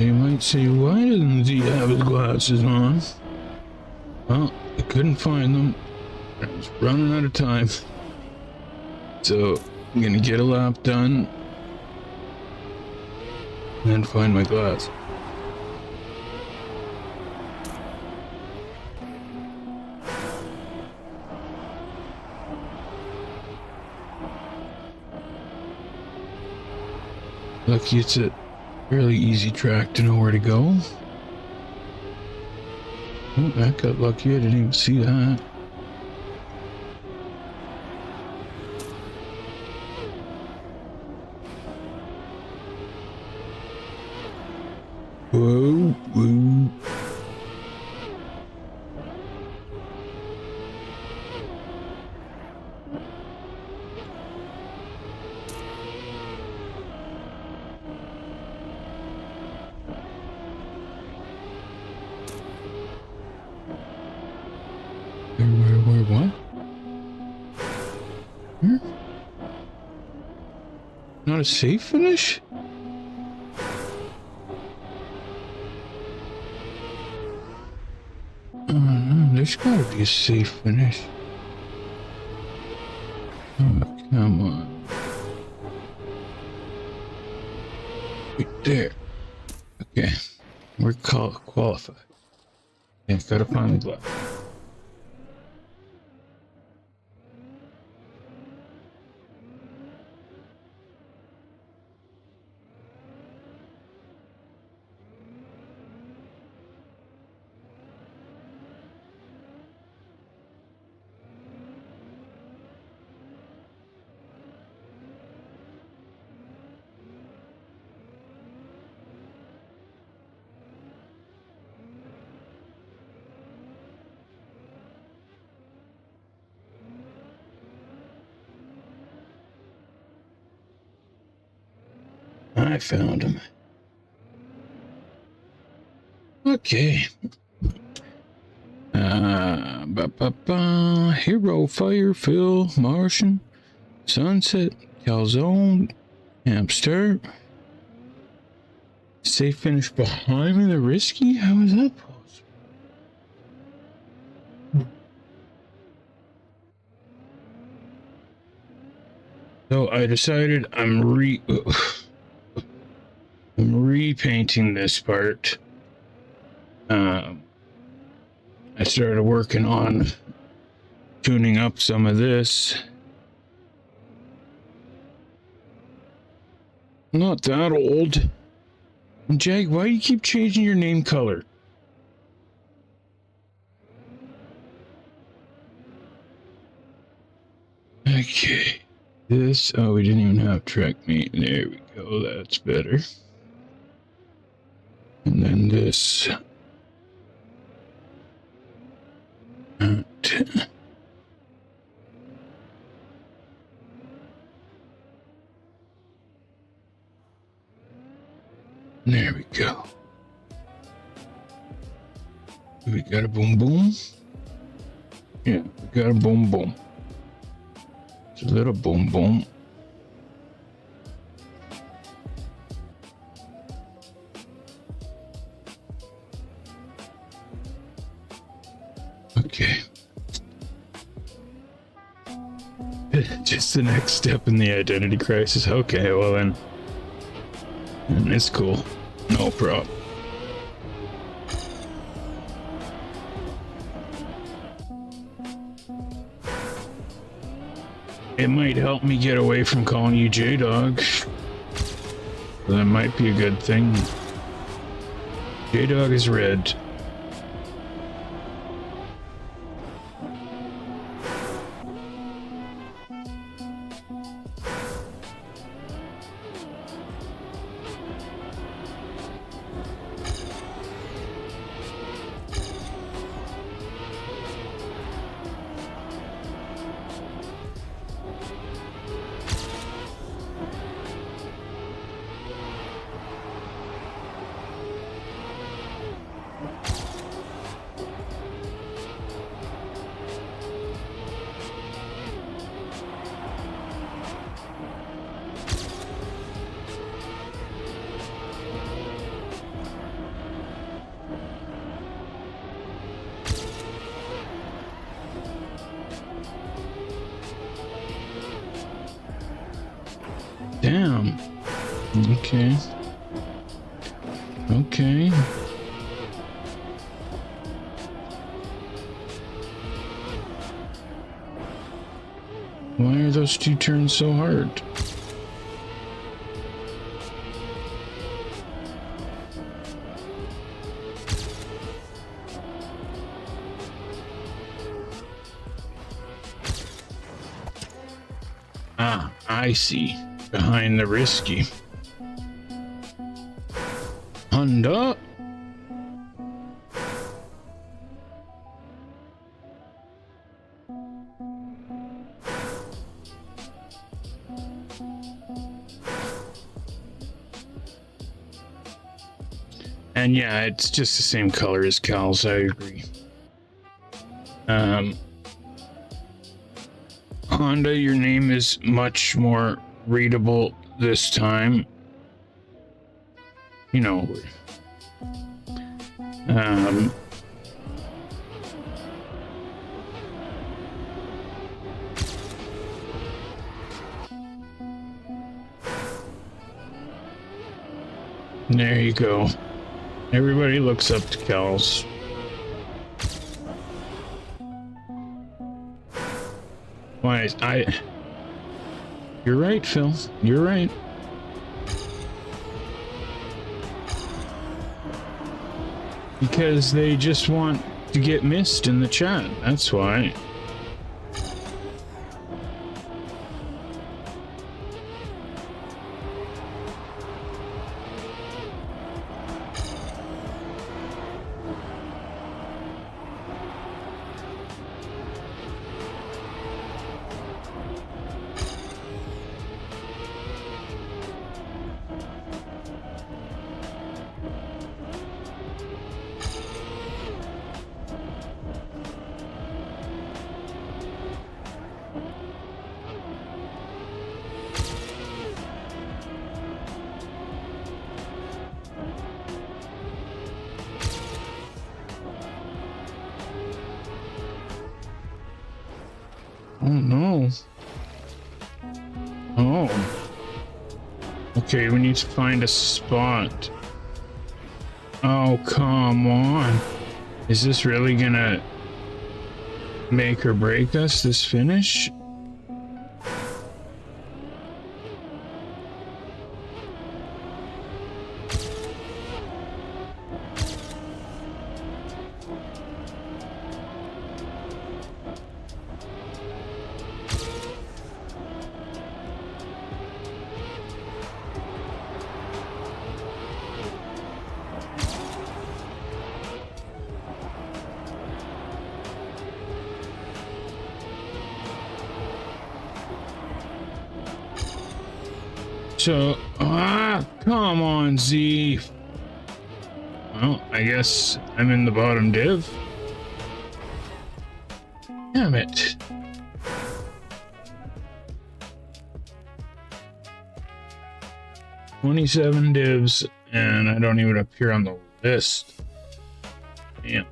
You might say, why doesn't he have his glasses on? Well, I couldn't find them. I was running out of time. So, I'm gonna get a lap done. And then find my glass. Lucky it's a fairly easy track to know where to go. Oh, that got lucky. I didn't even see that. Whoa, whoa. What? Not a safe finish? There's gotta be a safe finish. Oh, come on. Right there. Okay. We're qualified. Yeah, gotta find the glass. I found him. Okay. Hero, Fire, Phil, Martian, Sunset, Calzone, Hamster. Safe finish behind me, the risky? How is that possible? So I decided I'm repainting this part. I started working on tuning up some of this. I'm not that old. And Jag, why do you keep changing your name color? Okay. This, oh, we didn't even have track meet. There we go, that's better. And then this. There we go. We got a boom boom. Yeah, we got a boom boom. It's a little boom boom. Okay. Just the next step in the identity crisis. Okay, well then. It's cool. No problem. It might help me get away from calling you J-Dog. That might be a good thing. J-Dog is red. Okay. Okay. Why are those two turns so hard? Ah, I see. Behind the risky. Honda. And yeah, it's just the same color as Cal's, I agree. Honda, your name is much more readable this time. You know, there you go. Everybody looks up to Cal's. Why, you're right, Phil. You're right. Because they just want to get missed in the chat. That's why. Oh no. Oh. Okay, we need to find a spot. Oh, come on. Is this really gonna make or break us, this finish? So, come on, Z. Well, I guess I'm in the bottom div. Damn it. $27 divs, and I don't even appear on the list. Damn.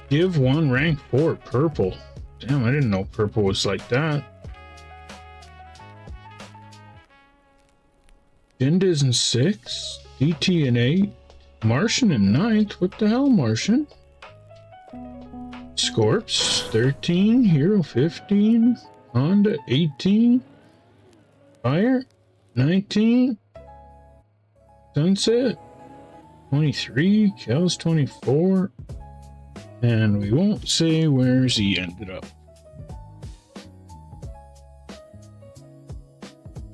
Div 1, rank 4, purple. Damn, I didn't know purple was like that. Dinda's in 6, DT in 8, Martian in 9th. What the hell, Martian? Scorps 13, Hero 15, Honda 18, Fire 19, Sunset 23, Cal's 24, and we won't say where Z ended up.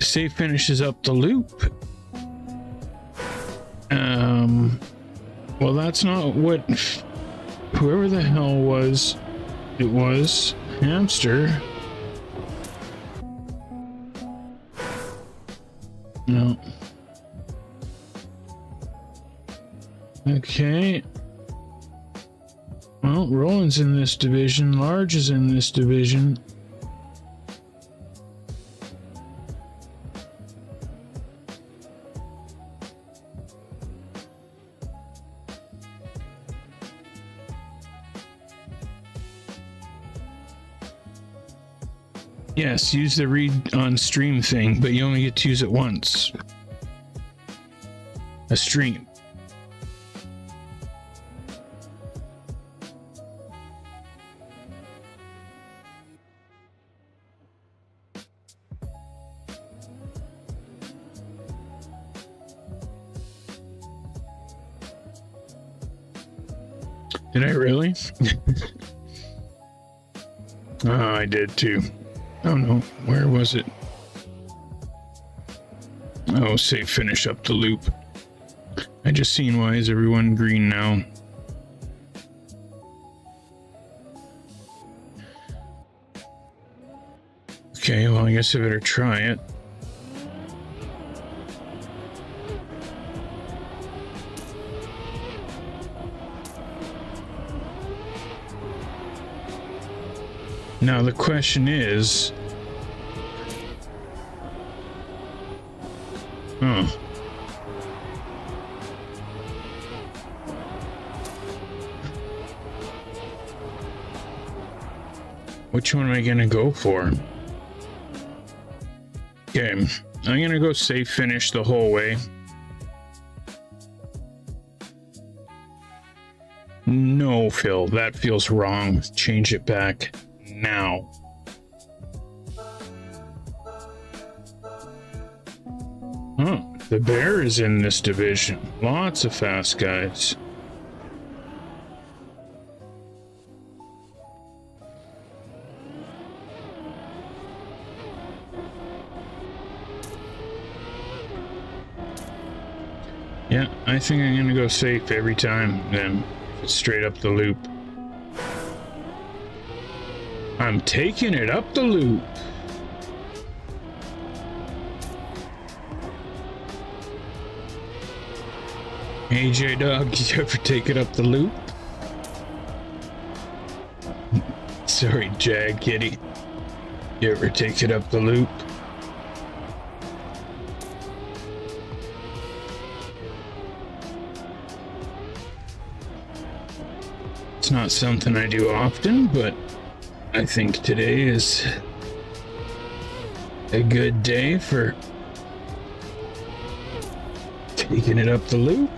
Save finishes up the loop. Well, that's not what whoever the hell was. It was Hamster. No. Okay. Well, Roland's in this division. Large is in this division. Yes, use the read on stream thing, but you only get to use it once. A stream. Did I really? Oh, I did too. Oh no, where was it? Oh, say finish up the loop. I just seen why is everyone green now. Okay, well I guess I better try it. Now the question is... Which one am I gonna go for? Okay, I'm gonna go safe finish the whole way. No, Phil, that feels wrong. Change it back now. Oh, the bear is in this division. Lots of fast guys. Yeah, I think I'm gonna go safe every time then. It's straight up the loop. I'm taking it up the loop. Hey J-Dog, did you ever take it up the loop? Sorry, Jag Kitty. You ever take it up the loop? It's not something I do often, but I think today is a good day for taking it up the loop.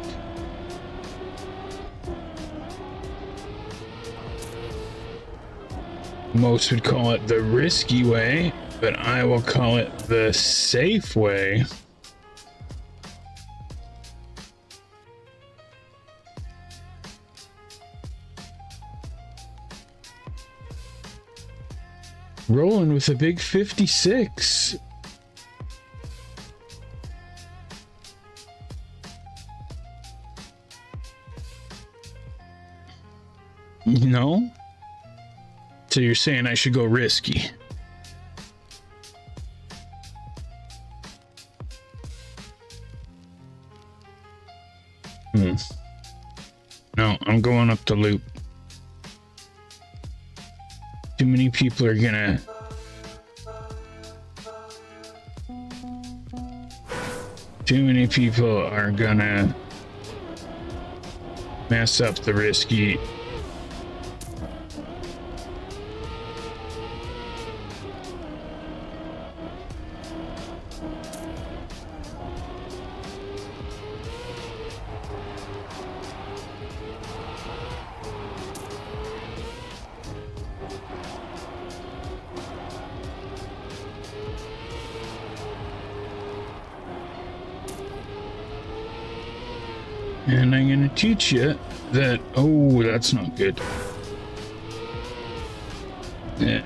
Most would call it the risky way, but I will call it the safe way. Rolling with a big 56. No? So you're saying I should go risky? No, I'm going up the loop. Too many people are gonna... Too many people are gonna mess up the risky. And I'm gonna teach you that, oh, that's not good. Yeah.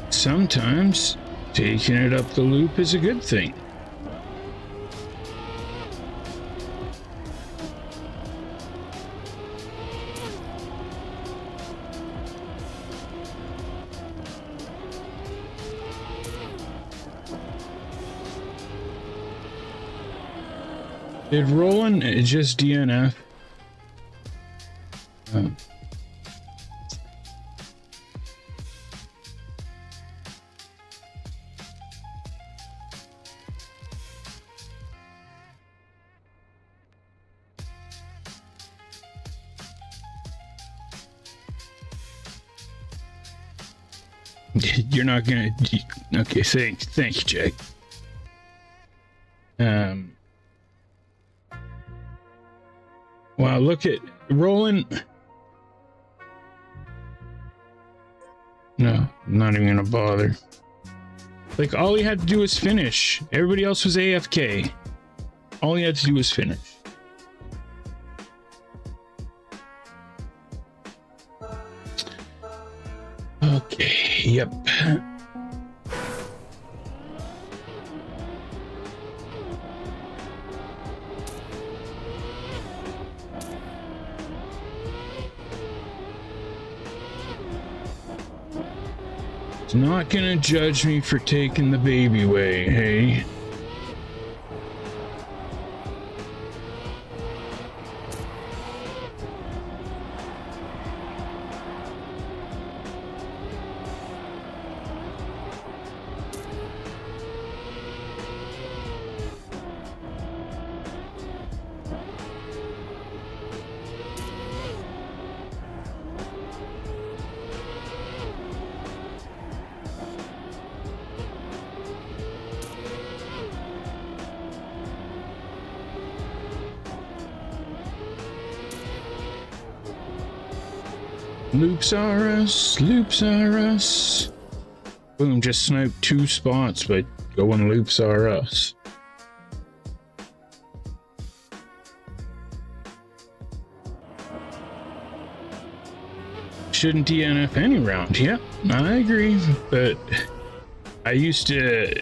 Sometimes taking it up the loop is a good thing. Did Roland just DNF? You're not gonna. Okay, thank you, Jack. Wow, look at Roland. No, I'm not even gonna bother. Like, all he had to do was finish. Everybody else was AFK. All he had to do was finish. Okay, yep. It's not gonna judge me for taking the baby way, hey? Loops are us, loops are us. Boom, just sniped 2 spots, but going loops are us. Shouldn't DNF any round. Yep, I agree, but I used to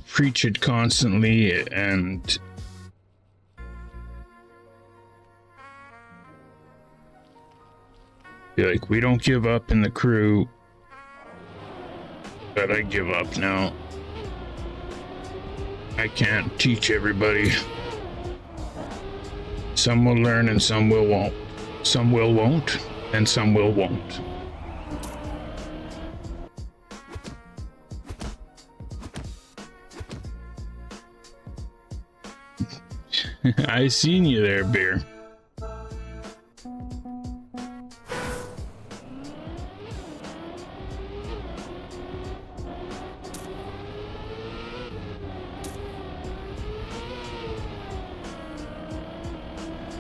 preach it constantly, and be like, we don't give up in the crew, but I give up now. I can't teach everybody. Some will learn and some will won't. Some will won't, and some will won't. I seen you there, Bear.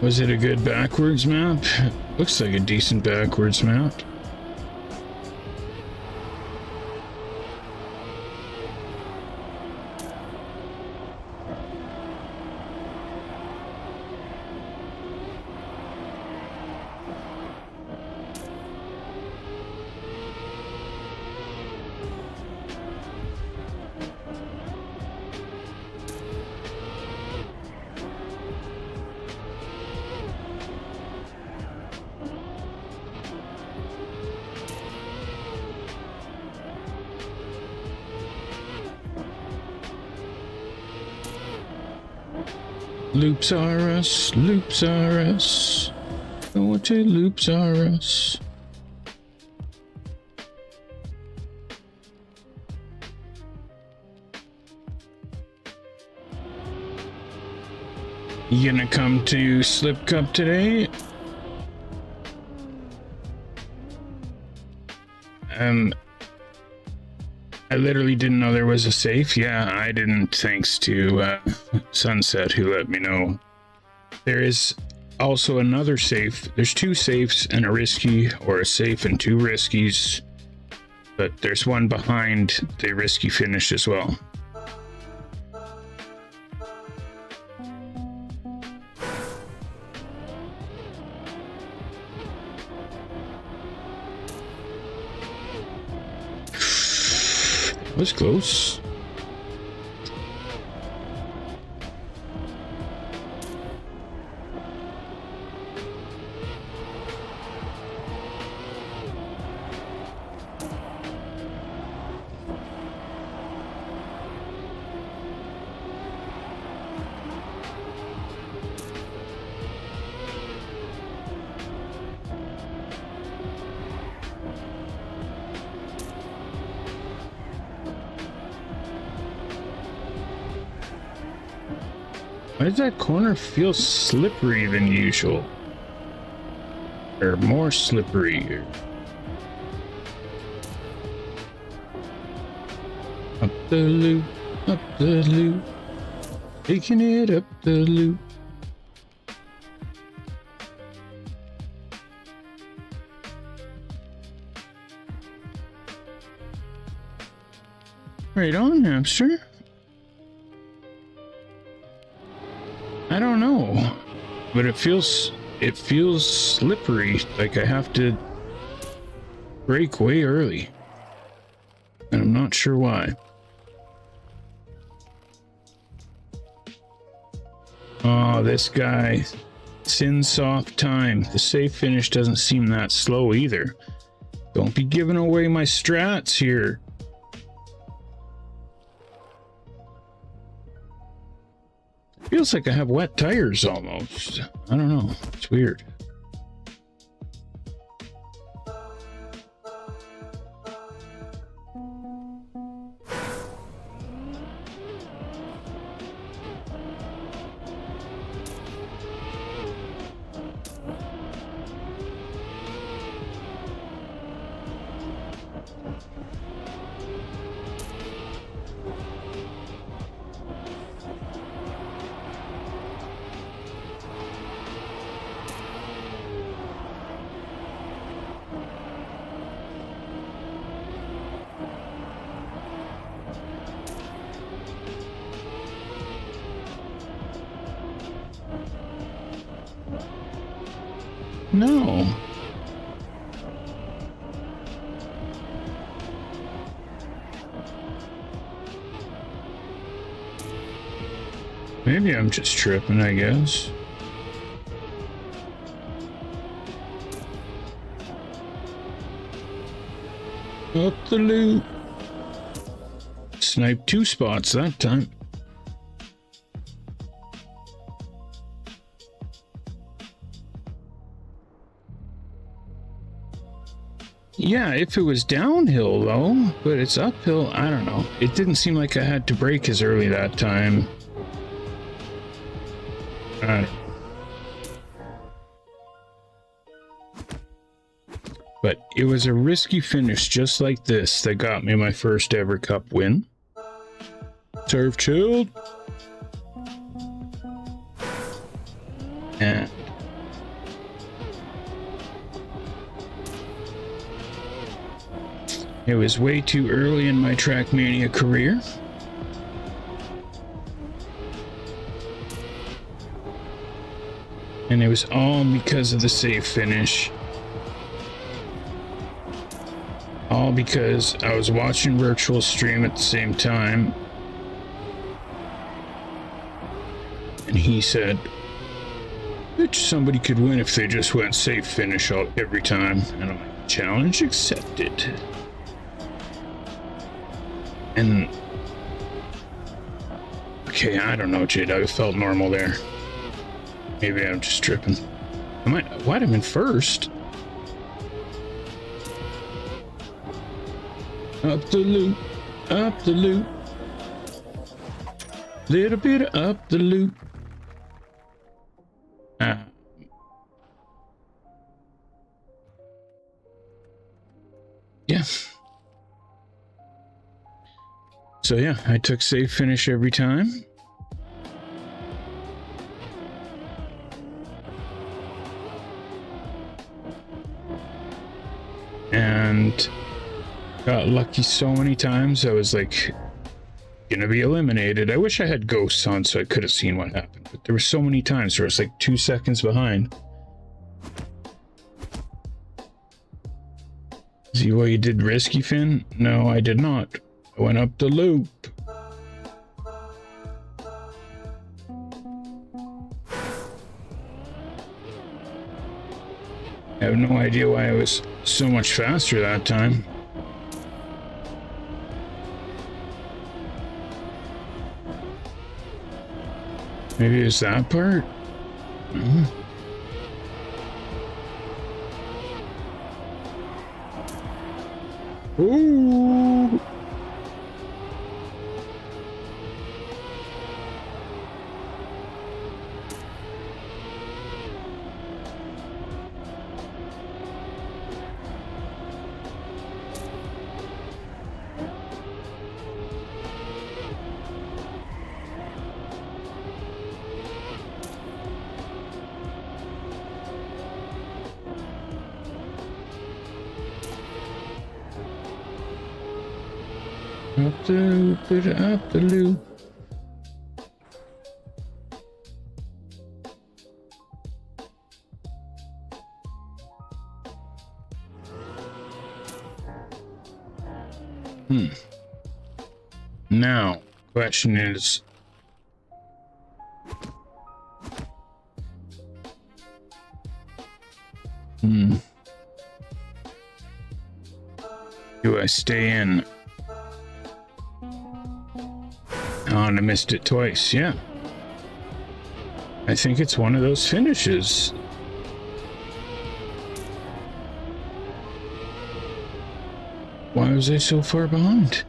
Was it a good backwards map? Looks like a decent backwards map. Loops are us, loops are us. Oh, what a loops are us. You gonna come to Slip Cup today? I literally didn't know there was a safe. Yeah, I didn't, thanks to Sunset, who let me know. There is also another safe. There's 2 safes and a risky, or a safe and 2 riskies. But there's one behind the risky finish as well. Was close. Why does that corner feel slippery than usual? Or more slippery? the loop, up the loop, taking it up the loop. Right on, hamster. I don't know, but it feels slippery, like I have to brake way early. And I'm not sure why. Oh, this guy. Sin soft time. The safe finish doesn't seem that slow either. Don't be giving away my strats here. Feels like I have wet tires almost. I don't know. It's weird. No. Maybe I'm just tripping, I guess. Up the loop. Sniped 2 spots that time. Yeah, if it was downhill though, but it's uphill, I don't know. It didn't seem like I had to brake as early that time. But it was a risky finish just like this that got me my first ever cup win. Serve chilled. And it was way too early in my Trackmania career. And it was all because of the safe finish. All because I was watching virtual stream at the same time. And he said, "Bitch, somebody could win if they just went safe finish every time." And I'm like, challenge accepted. And okay, I don't know, Jade. I felt normal there. Maybe I'm just tripping. Why'd I'm in first? Up the loop, up the loop. Little bit of up the loop. Yeah. So yeah, I took safe finish every time. And got lucky so many times. I was like gonna be eliminated. I wish I had ghosts on so I could have seen what happened, but there were so many times where I was like 2 seconds behind. See what you did, risky Finn? No, I did not. I went up the loop. I have no idea why I was so much faster that time. Maybe it's that part? Ooh! Up the loop, up the loop. Now, question is, do I stay in? Oh, and I missed it twice. Yeah. I think it's one of those finishes. Why was I so far behind?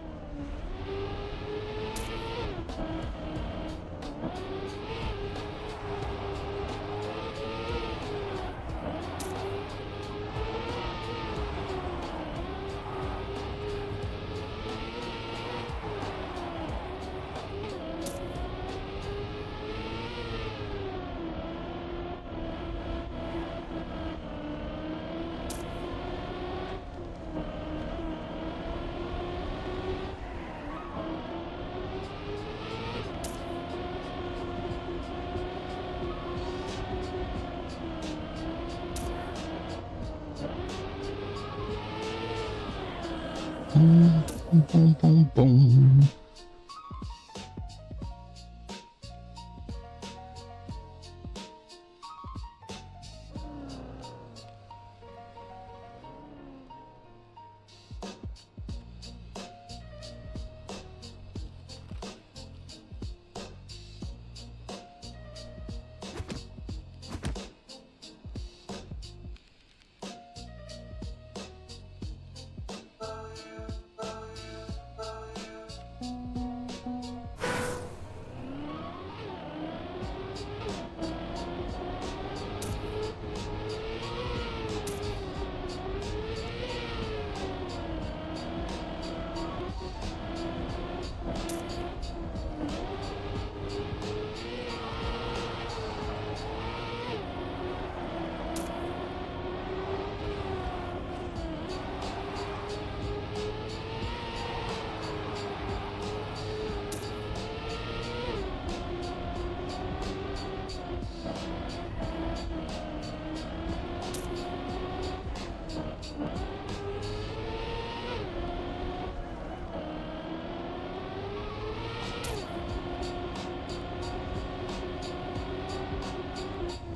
Boom, boom, boom, boom.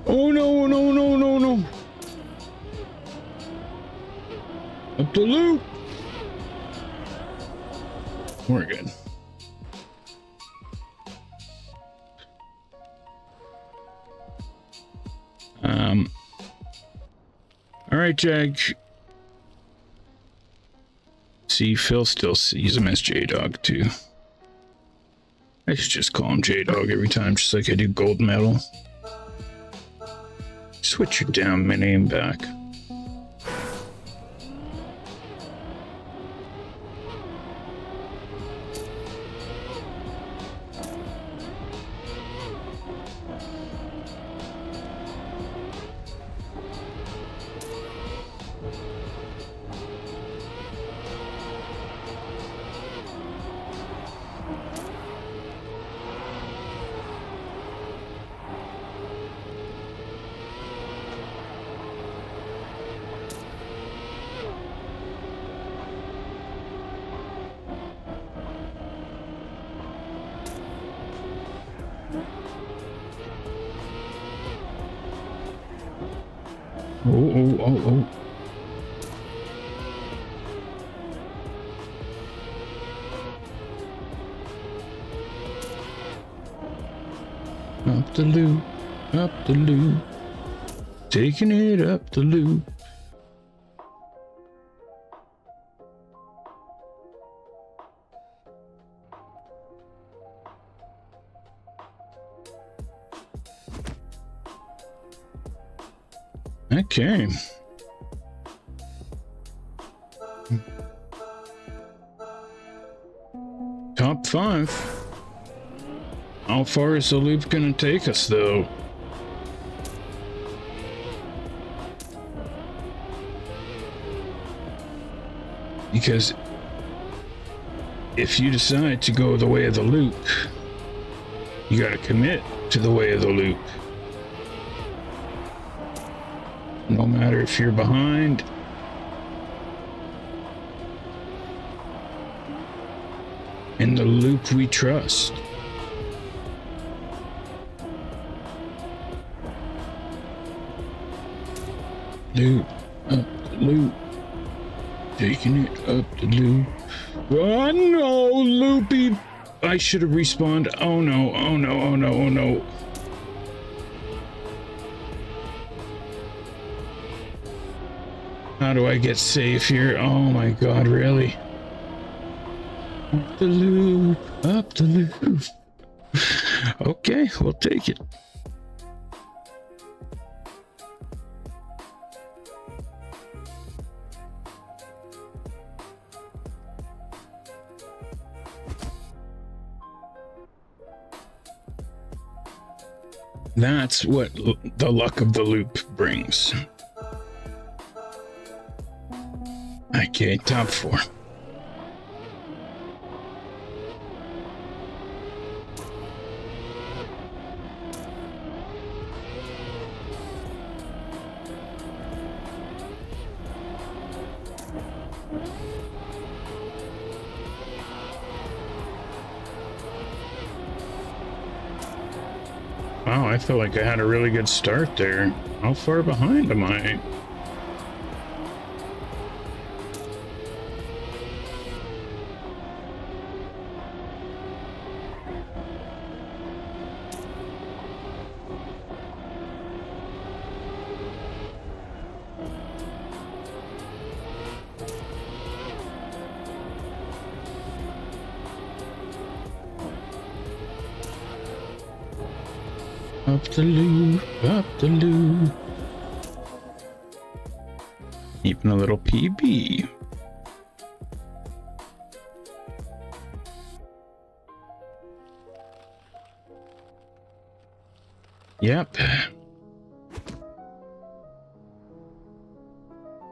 Oh no, no, no, no, no. Up the loop. We're good. All right, Jag. See, Phil still sees him as J-Dog too. I should just call him J-Dog every time, just like I do Gold Medal. Switch your damn name back. Oh. Up the loop, up the loop. Taking it up the loop. Okay. Top 5. How far is the loop gonna take us, though? Because if you decide to go the way of the loop, you gotta commit to the way of the loop. No matter if you're behind. In the loop we trust. Loop, up the loop. Taking it up the loop. Oh no, loopy. I should have respawned. Oh no, oh no, oh no, oh no. How do I get safe here? Oh my god, really? Up the loop, up the loop. Okay, we'll take it. That's what the luck of the loop brings. Okay, top 4. Wow, I felt like I had a really good start there. How far behind am I? Up the loop, up the loop. Even a little PB. Yep.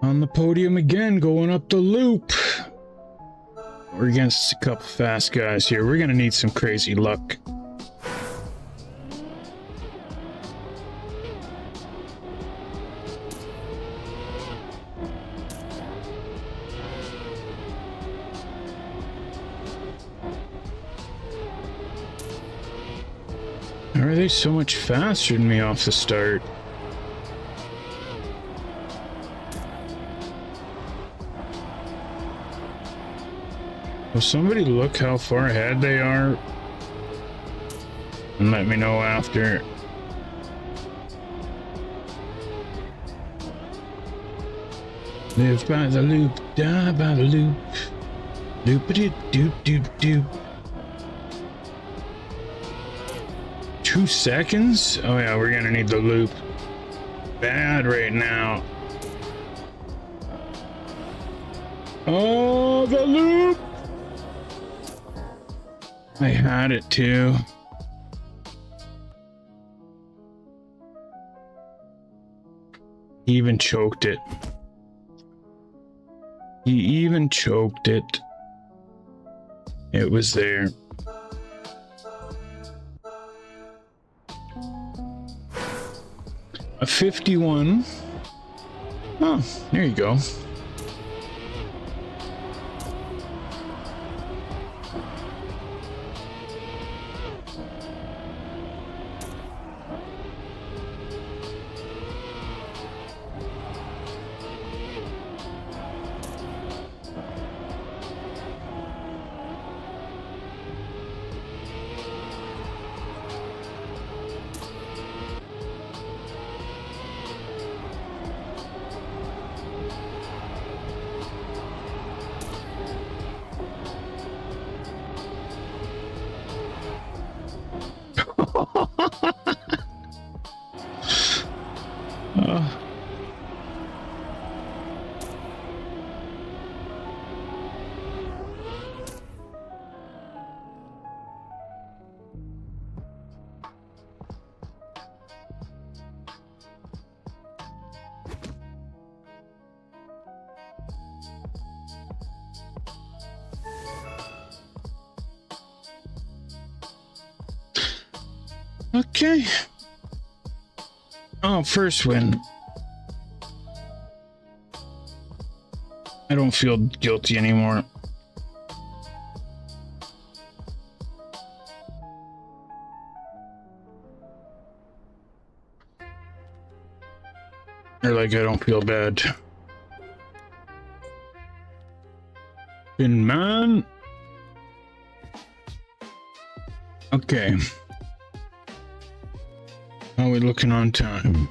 On the podium again, going up the loop. We're against a couple fast guys here. We're gonna need some crazy luck. How are they so much faster than me off the start? Will somebody look how far ahead they are? And let me know after. Live by the loop, die by the loop. Loop-a-doop-doop-doop-doop. 2 seconds? Oh yeah, we're gonna need the loop bad right now. Oh, the loop! I had it too. He even choked it. He even choked it. It was there. A 51. Oh, there you go. Okay. Oh, first win. I don't feel guilty anymore. Or like I don't feel bad. Bin man. Okay. How are we looking on time?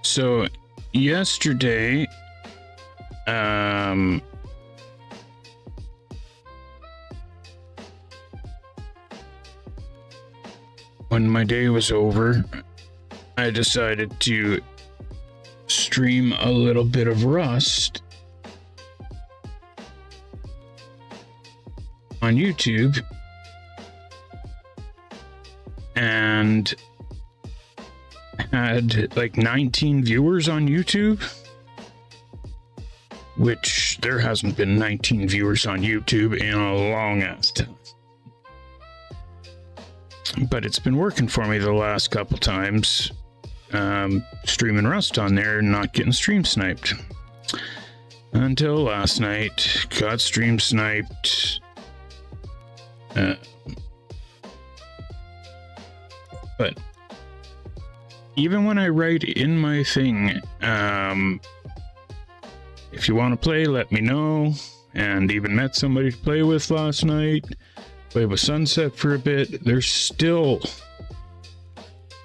So yesterday, when my day was over, I decided to stream a little bit of Rust on YouTube, and had like 19 viewers on YouTube, which there hasn't been 19 viewers on YouTube in a long ass time. But it's been working for me the last couple times, streaming Rust on there and not getting stream sniped. Until last night, got stream sniped. But even when I write in my thing, if you want to play, let me know. And even met somebody to play with last night. Played with Sunset for a bit. There's still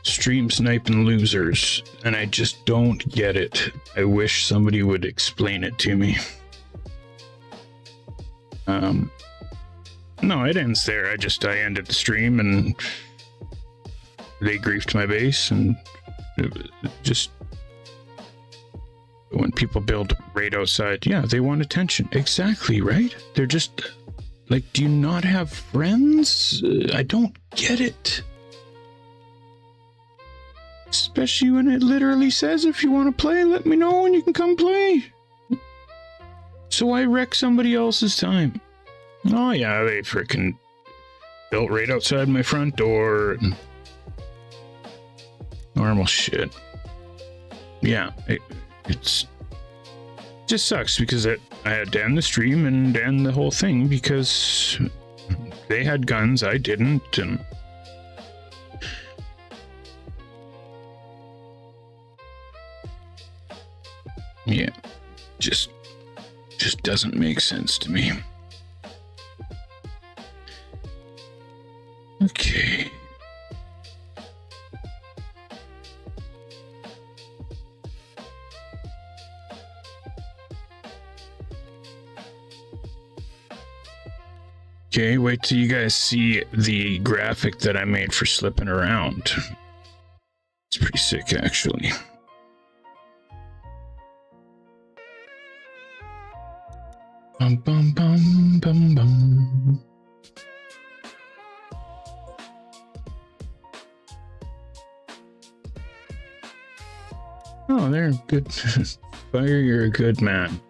stream sniping losers, and I just don't get it. I wish somebody would explain it to me. No, it ends there. I ended the stream and they griefed my base, and just when people build raid outside, yeah, they want attention. Exactly, right? They're just like, do you not have friends? I don't get it. Especially when it literally says, if you want to play, let me know and you can come play. So I wreck somebody else's time. Oh yeah, they freaking built right outside my front door. Normal shit. Yeah, it's just sucks because I had to end the stream and end the whole thing because they had guns, I didn't, and yeah, just doesn't make sense to me. Okay. Okay, wait till you guys see the graphic that I made for Slippin' Around. It's pretty sick, actually. Bum bum bum bum bum. Oh, they're good. Fire, you're a good man.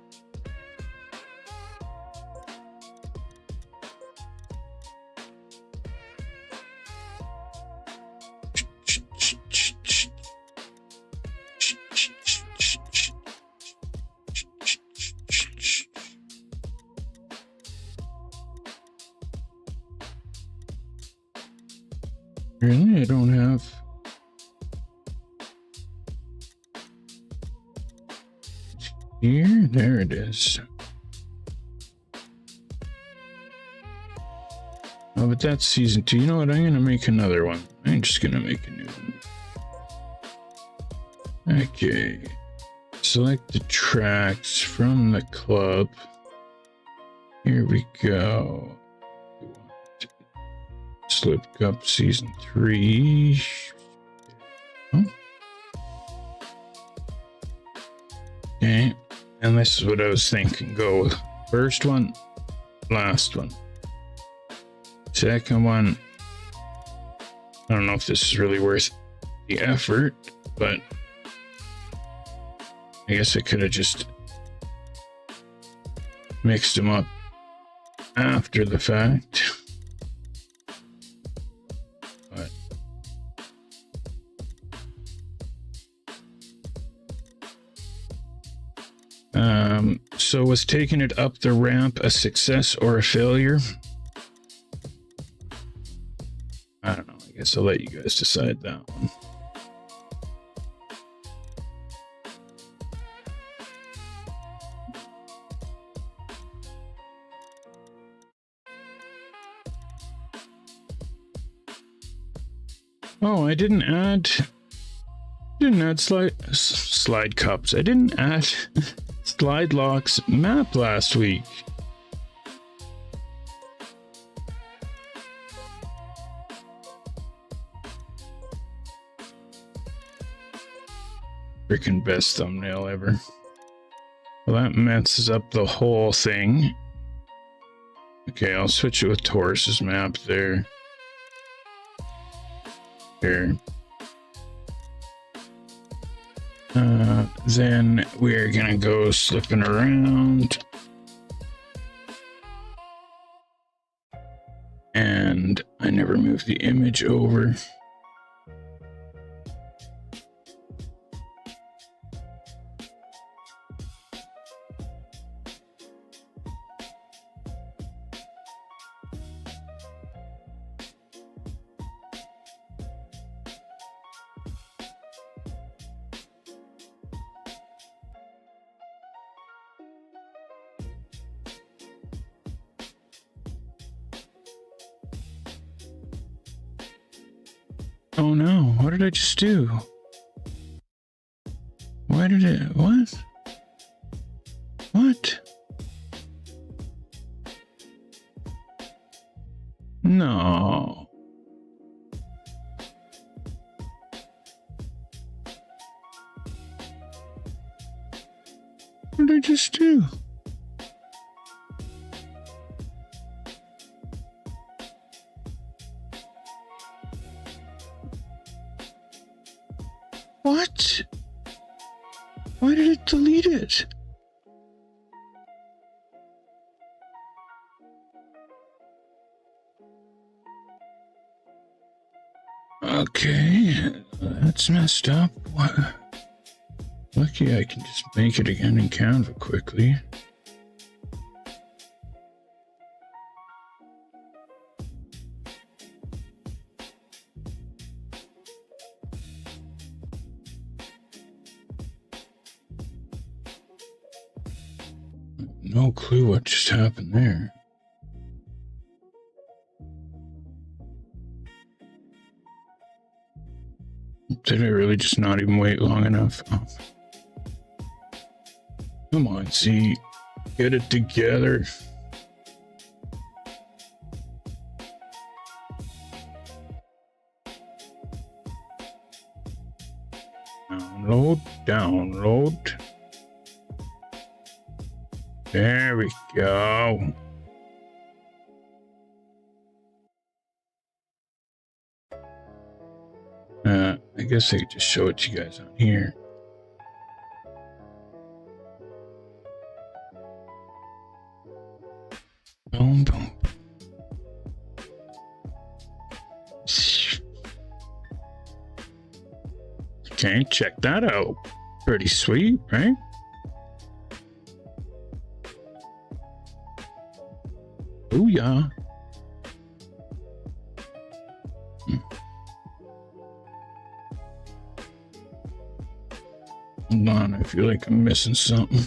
Really? I don't have... Here? There it is. Oh, but that's season 2. You know what? I'm going to make another one. I'm just going to make a new one. Okay. Select the tracks from the club. Here we go. Slip Cup Season 3. Oh. Okay. And this is what I was thinking. Go with first one, last one. Second one. I don't know if this is really worth the effort, but I guess I could have just mixed them up after the fact. But so was taking it up the ramp a success or a failure? I don't know. I guess I'll let you guys decide that one. Oh, I didn't add slide cups. I didn't add slide locks map last week. Freaking best thumbnail ever. Well, that messes up the whole thing. Okay, I'll switch it with Taurus's map there. Here. Then we're gonna go slipping around. And I never moved the image over. Oh no, what did I just do? Why did it, what? What? No. What did I just do? What? Why did it delete it? Okay, that's messed up. What? Lucky I can just make it again in Canva quickly. No clue what just happened there. Did I really just not even wait long enough? Oh. Come on, see, get it together. Download, download. There we go. I guess I could just show it to you guys on here. Boom, boom. Okay, check that out. Pretty sweet, right? Oh yeah. Hold on, I feel like I'm missing something.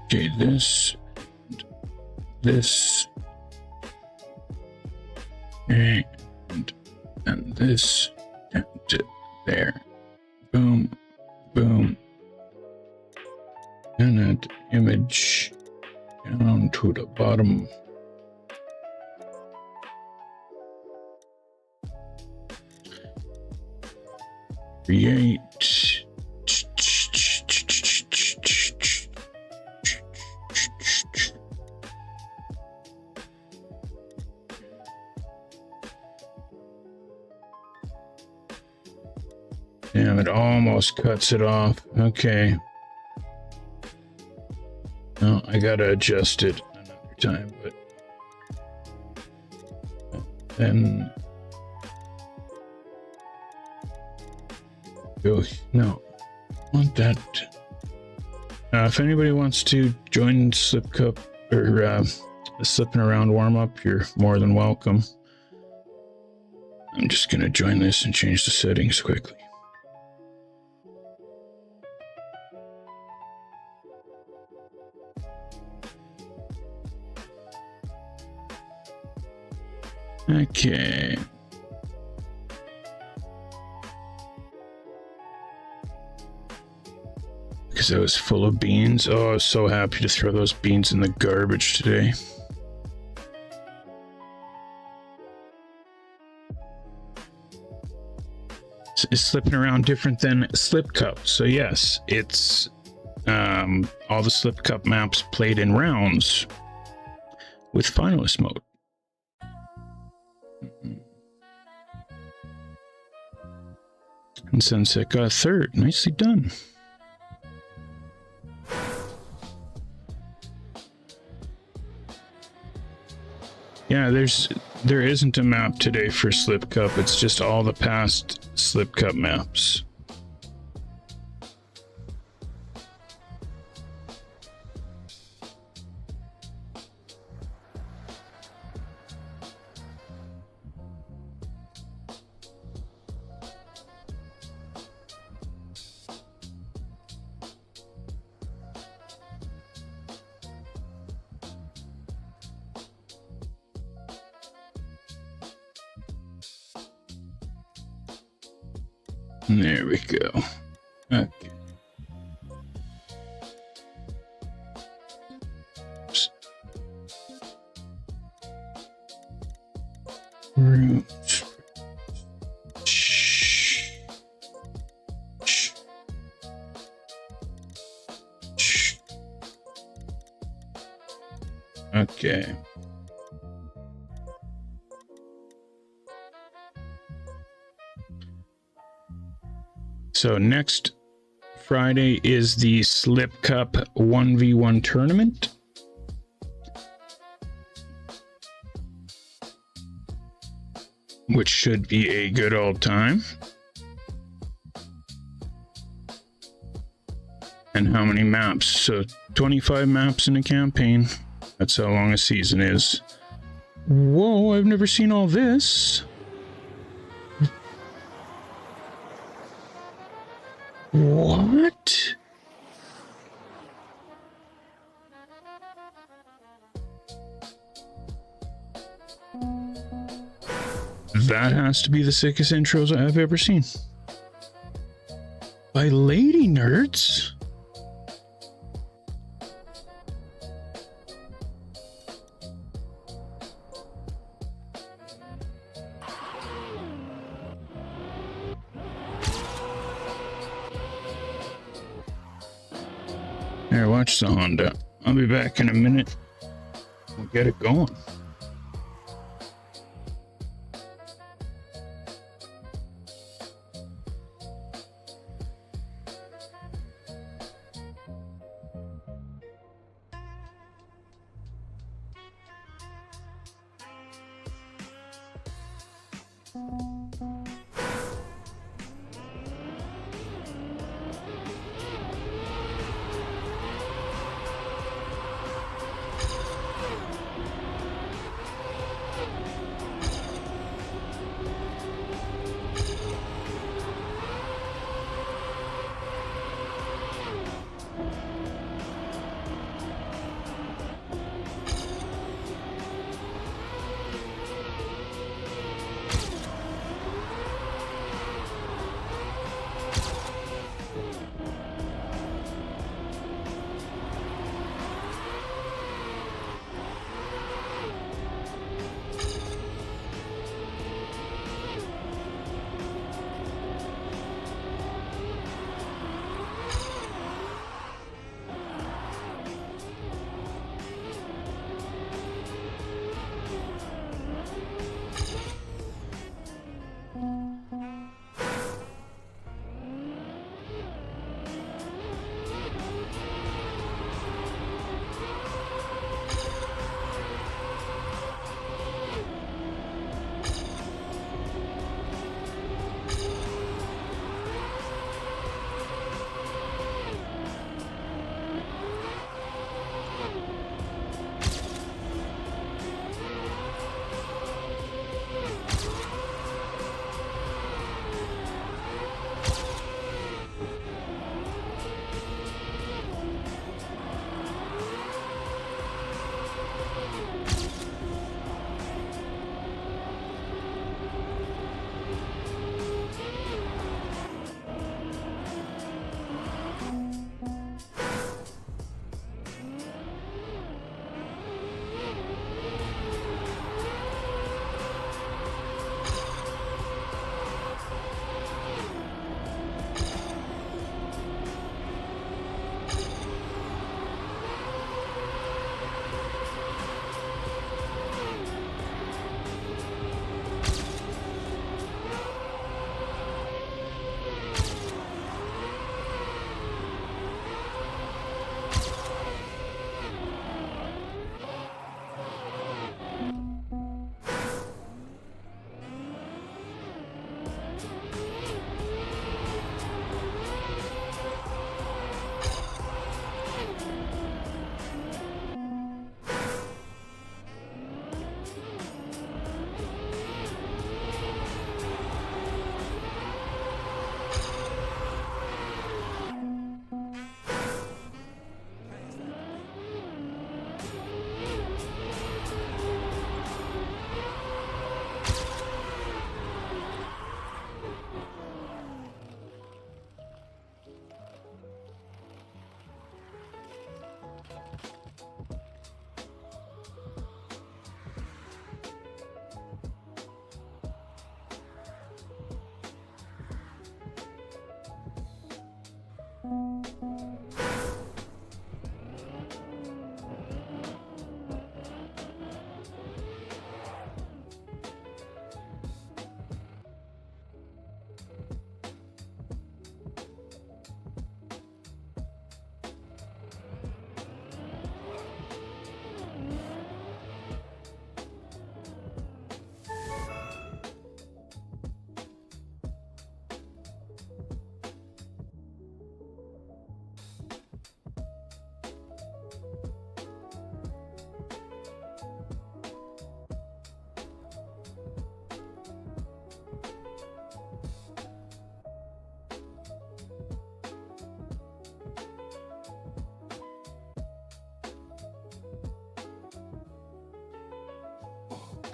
Okay, this, and this, and there. Boom, boom. And that image down to the bottom. Create. Damn, it almost cuts it off. Okay. No, I gotta adjust it another time, but then oh, no, I want that. If anybody wants to join Slip Cup or the Slipping Around warm up, you're more than welcome. I'm just gonna join this and change the settings quickly. Okay. Because I was full of beans. Oh, I was so happy to throw those beans in the garbage today. Is Slipping Around different than Slip Cup? So yes, it's all the Slip Cup maps played in rounds with finalist mode. And Sunset got a third. Nicely done. Yeah, there isn't a map today for Slip Cup. It's just all the past Slip Cup maps. There we go. Okay. CREWZ. Okay. So next Friday is the Slip Cup 1v1 tournament. Which should be a good old time. And how many maps? So 25 maps in a campaign. That's how long a season is. Whoa, I've never seen all this. What? That has to be the sickest intros I've ever seen. By lady nerds? Here, watch the Honda. I'll be back in a minute. We'll get it going.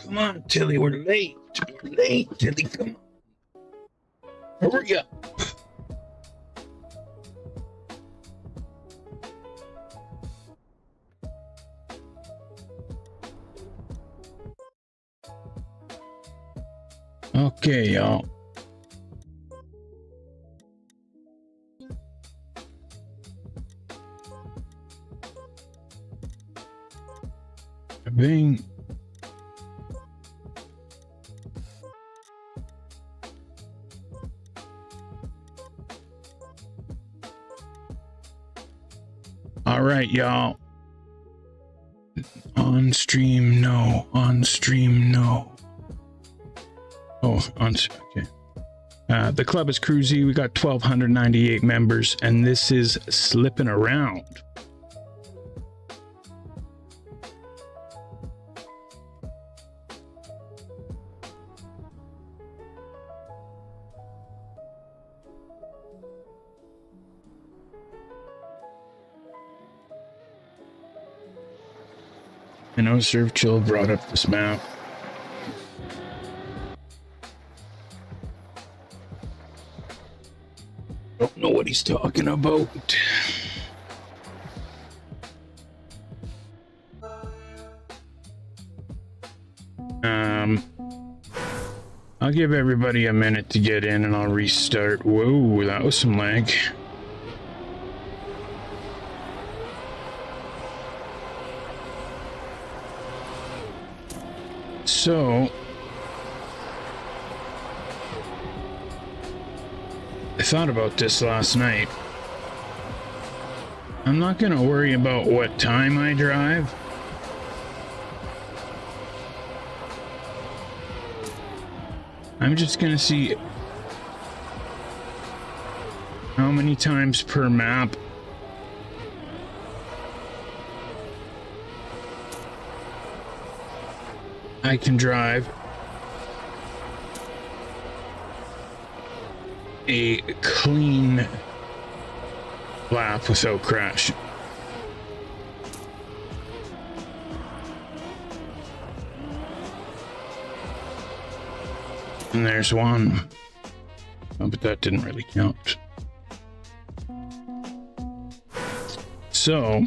Come on, Tilly, we're late. We're late, Tilly, come on. Hurry up. Okay, y'all. Bing. All right, y'all. On stream, no. On stream, no. Oh, okay. The club is CREWZ. We got 1,298 members, and this is Slippin' Around. I know Serve Chill brought up this map. Don't know what he's talking about. I'll give everybody a minute to get in and I'll restart. Whoa, that was some lag. So I thought about this last night. I'm not going to worry about what time I drive. I'm just going to see how many times per map I can drive a clean lap without crashing. And there's one. Oh, but that didn't really count. So,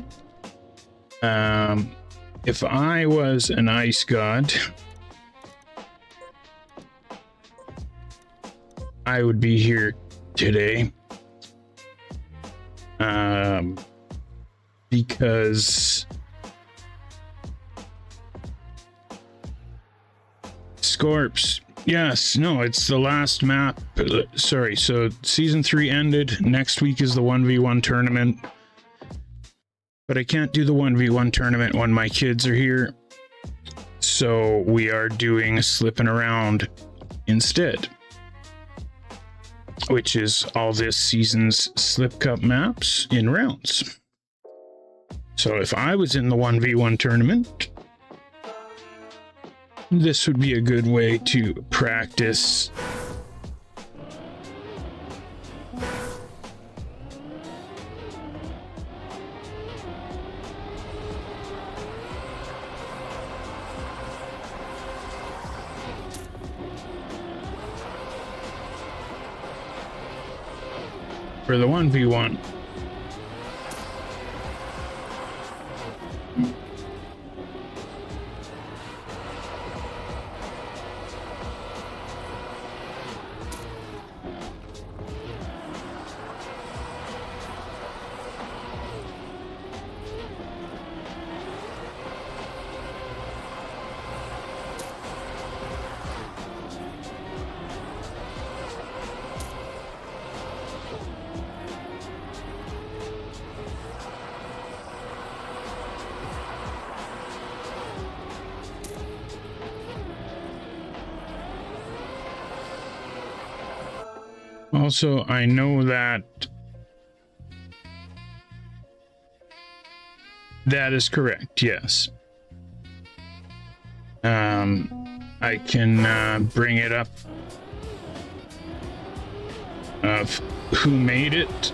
if I was an ice god, I would be here today. Because Scorps, yes, no, it's the last map. Sorry, so season 3 ended. Next week is the 1v1 tournament. But I can't do the 1v1 tournament when my kids are here. So we are doing Slippin' Around instead, which is all this season's Slip Cup maps in rounds. So if I was in the 1v1 tournament, this would be a good way to practice for the 1v1. Also, I know that that is correct, yes. I can bring it up of who made it.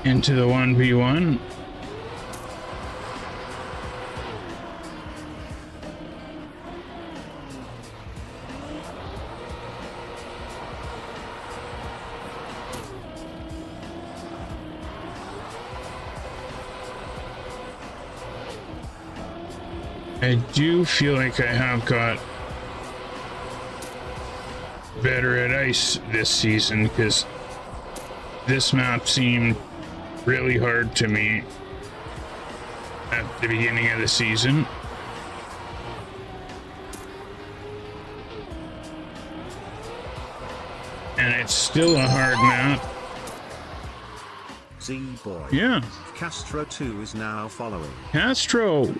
into the 1v1. I do feel like I have got better at ice this season, because this map seemed really hard to me at the beginning of the season. And it's still a hard map. Z-Boy. Yeah. Castro 2 is now following. Castro,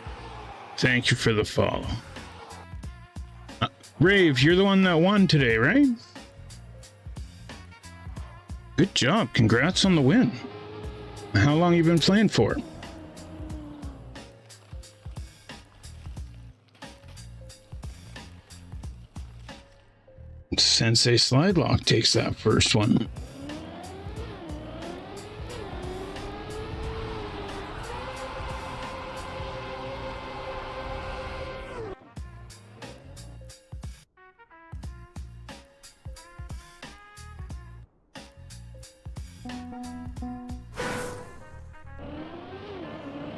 thank you for the follow. Rave, you're the one that won today, right? Good job. Congrats on the win. How long you been playing for? Sensei Slide Lock takes that first one.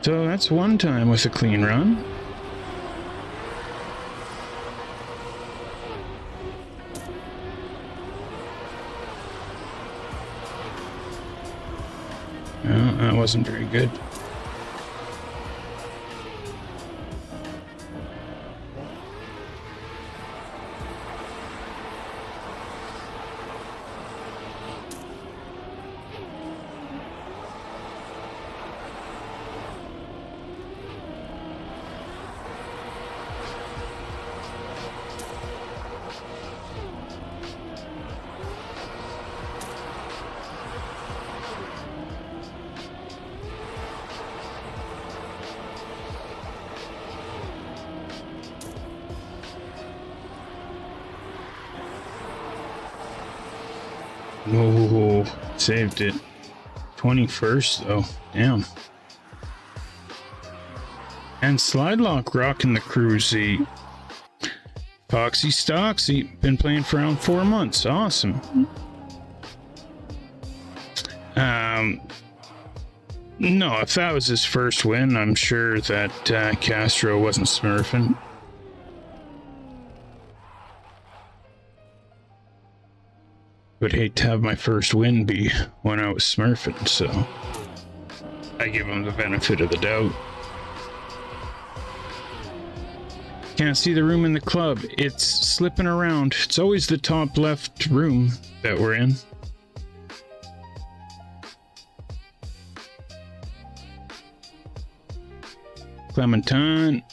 So that's one time with a clean run. Oh, that wasn't very good. Oh, saved it. 21st though. Damn. And Slide Lock rocking the CREWZ. Foxy Stoxy, been playing for around 4 months. Awesome. No, if that was his first win, I'm sure that Castro wasn't smurfing. Would hate to have my first win be when I was smurfing, so I give him the benefit of the doubt. Can't see the room in the club. It's slipping around. It's always the top left room that we're in. Clementine.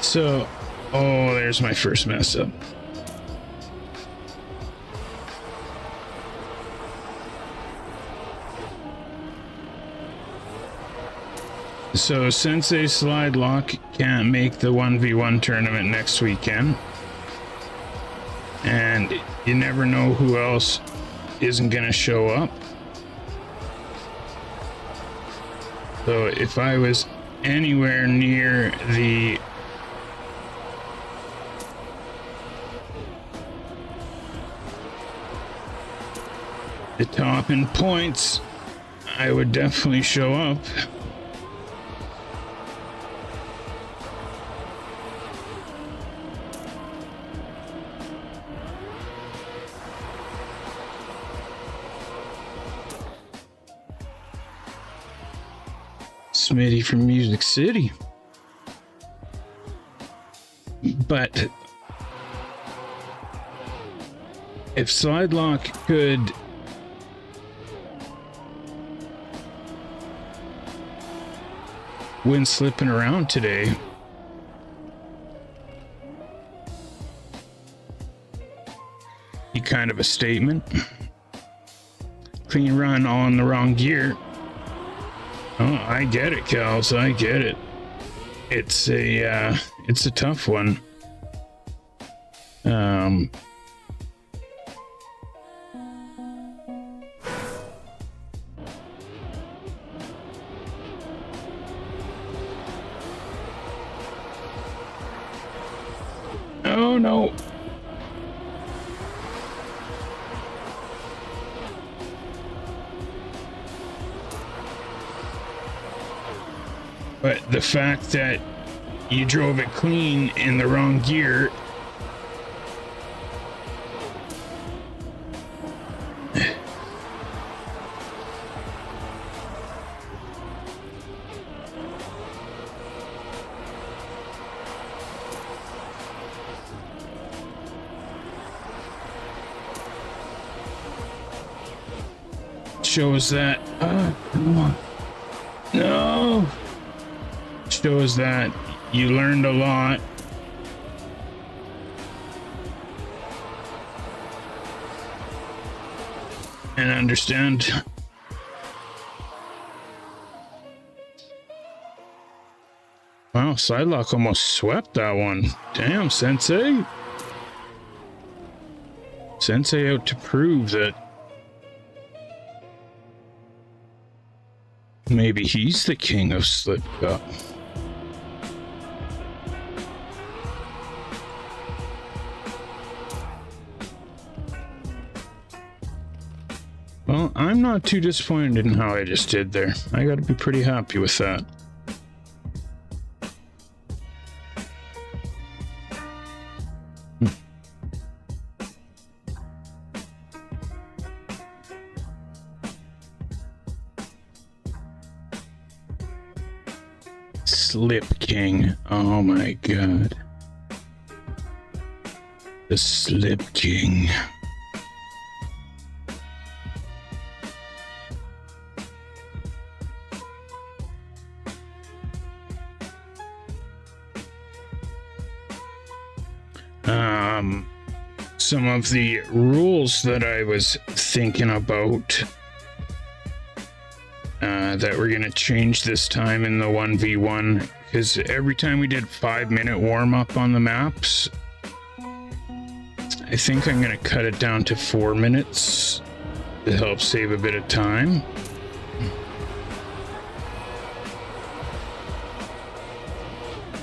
So, oh, there's my first mess up. So, Sensei Slide Lock can't make the 1v1 tournament next weekend. And you never know who else isn't going to show up. So, if I was anywhere near the top in points, I would definitely show up. Smitty from Music City. But if Slide Lock could win slipping around today, be kind of a statement. clean run all in the wrong gear. Oh, I get it, Kels. I get it. It's a tough one. Oh no. But the fact that you drove it clean in the wrong gear shows that come on. No, shows that you learned a lot. And understand. Wow, Sidelock almost swept that one. Damn, Sensei. Sensei out to prove that maybe he's the king of Slip Cup. Well, I'm not too disappointed in how I just did there. I gotta be pretty happy with that. Slip King. Oh my god. The Slip King. Some of the rules that I was thinking about that we're gonna change this time in the 1v1, because every time we did 5-minute warm-up on the maps, I think I'm gonna cut it down to 4 minutes to help save a bit of time.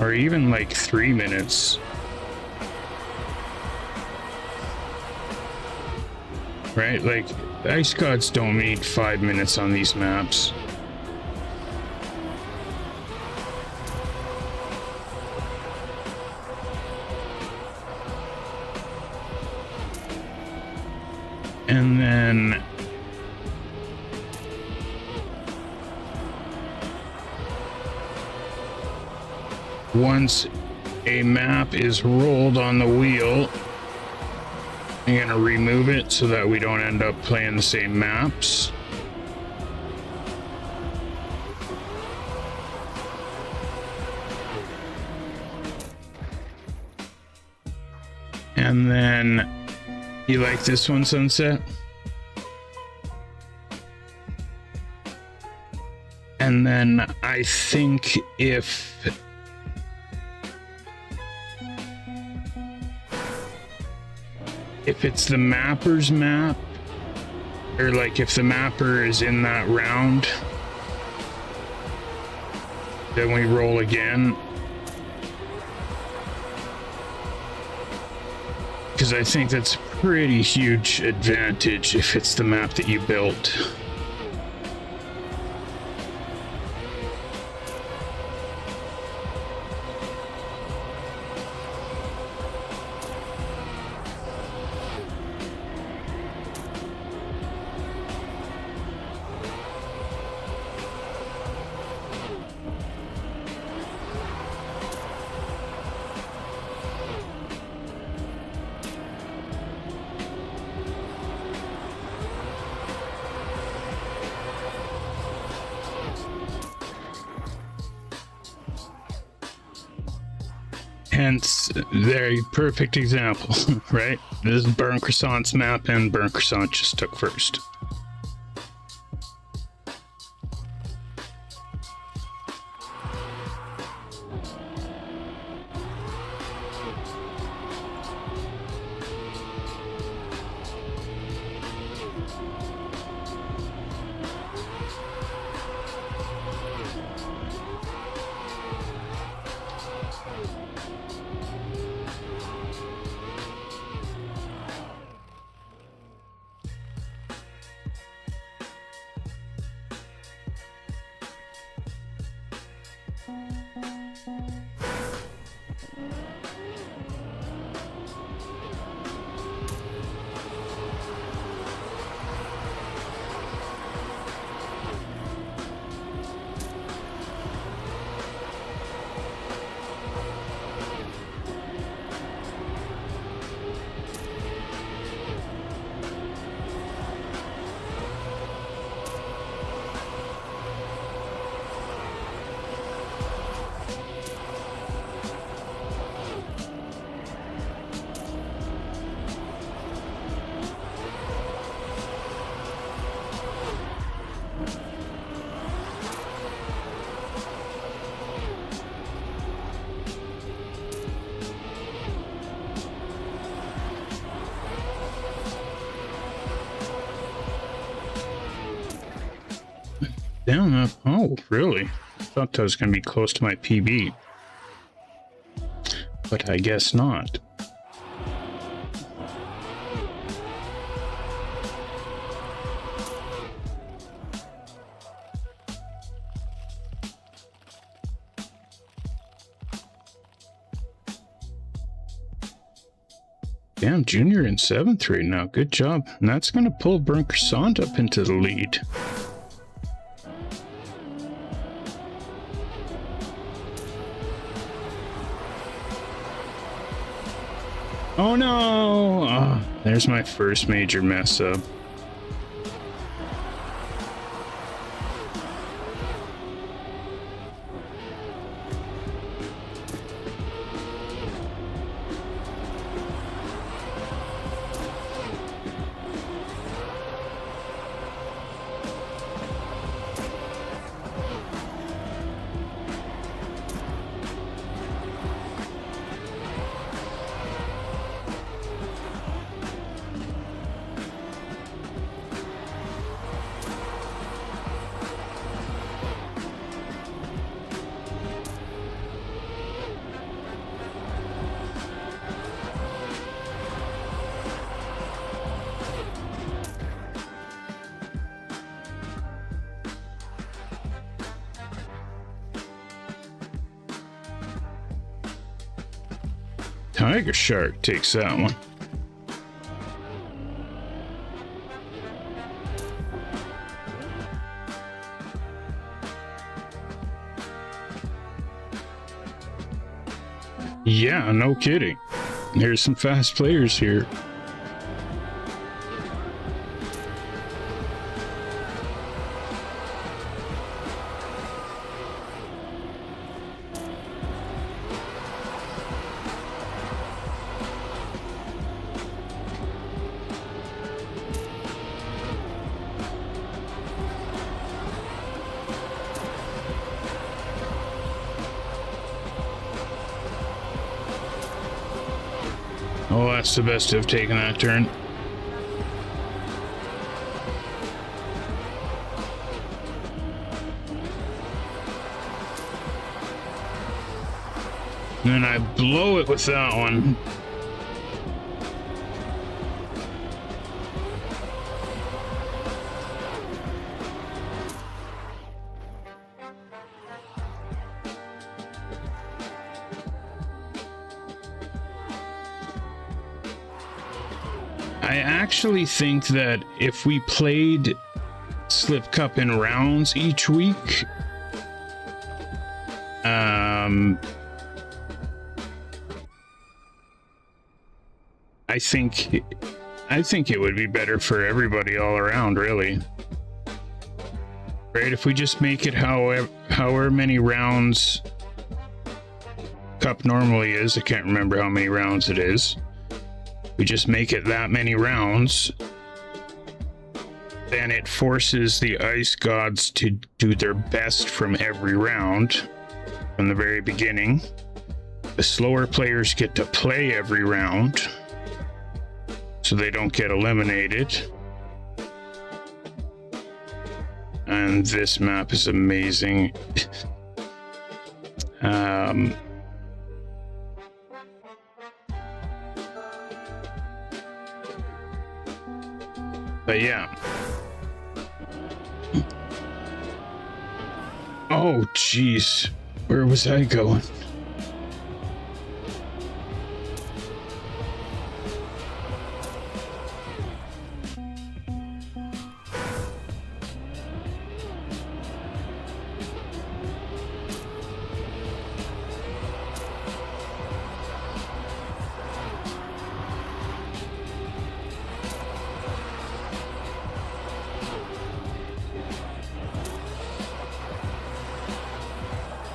Or even like 3 minutes. Right? Like, the Ice Gods don't need 5 minutes on these maps. And then once a map is rolled on the wheel, I'm gonna remove it so that we don't end up playing the same maps. And then, you like this one, Sunset? And then I think if it's the mapper's map, or like if the mapper is in that round, then we roll again. Because I think that's a pretty huge advantage if it's the map that you built. Hence, very perfect example, right? This is Burn Croissant's map, and Burn Croissant just took first. Down up. Oh, really? I thought that was going to be close to my PB. But I guess not. Damn, Junior in 7th right now. Good job. And that's going to pull Burnt Croissant up into the lead. Oh no! Oh, there's my first major mess up. Tiger Shark takes that one. Yeah, no kidding. There's some fast players here. Oh, that's the best to have taken that turn. And then I blow it with that one. I actually think that if we played Slip Cup in rounds each week, I think it would be better for everybody all around, really. Right? If we just make it however many rounds Cup normally is, I can't remember how many rounds it is. We just make it that many rounds, then it forces the ice gods to do their best from every round from the very beginning. The slower players get to play every round so they don't get eliminated. And this map is amazing. But yeah. Oh, jeez. Where was I going?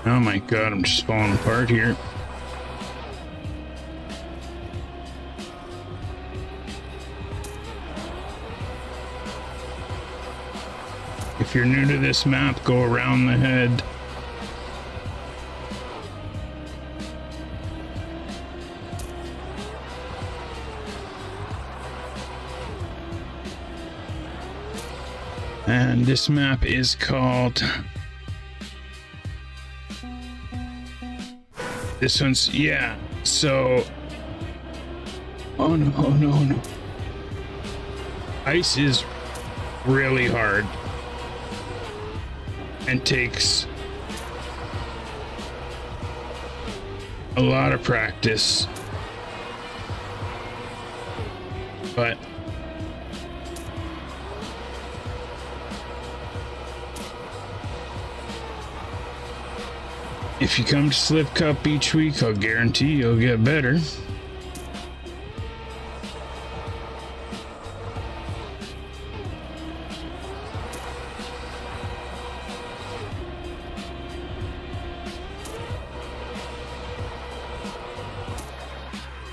Oh my god, I'm just falling apart here. If you're new to this map, go around the head. And this map is called... This one's... Yeah, so... Oh no, oh no, oh no. Ice is really hard. And takes a lot of practice. But if you come to Slip Cup each week, I'll guarantee you'll get better.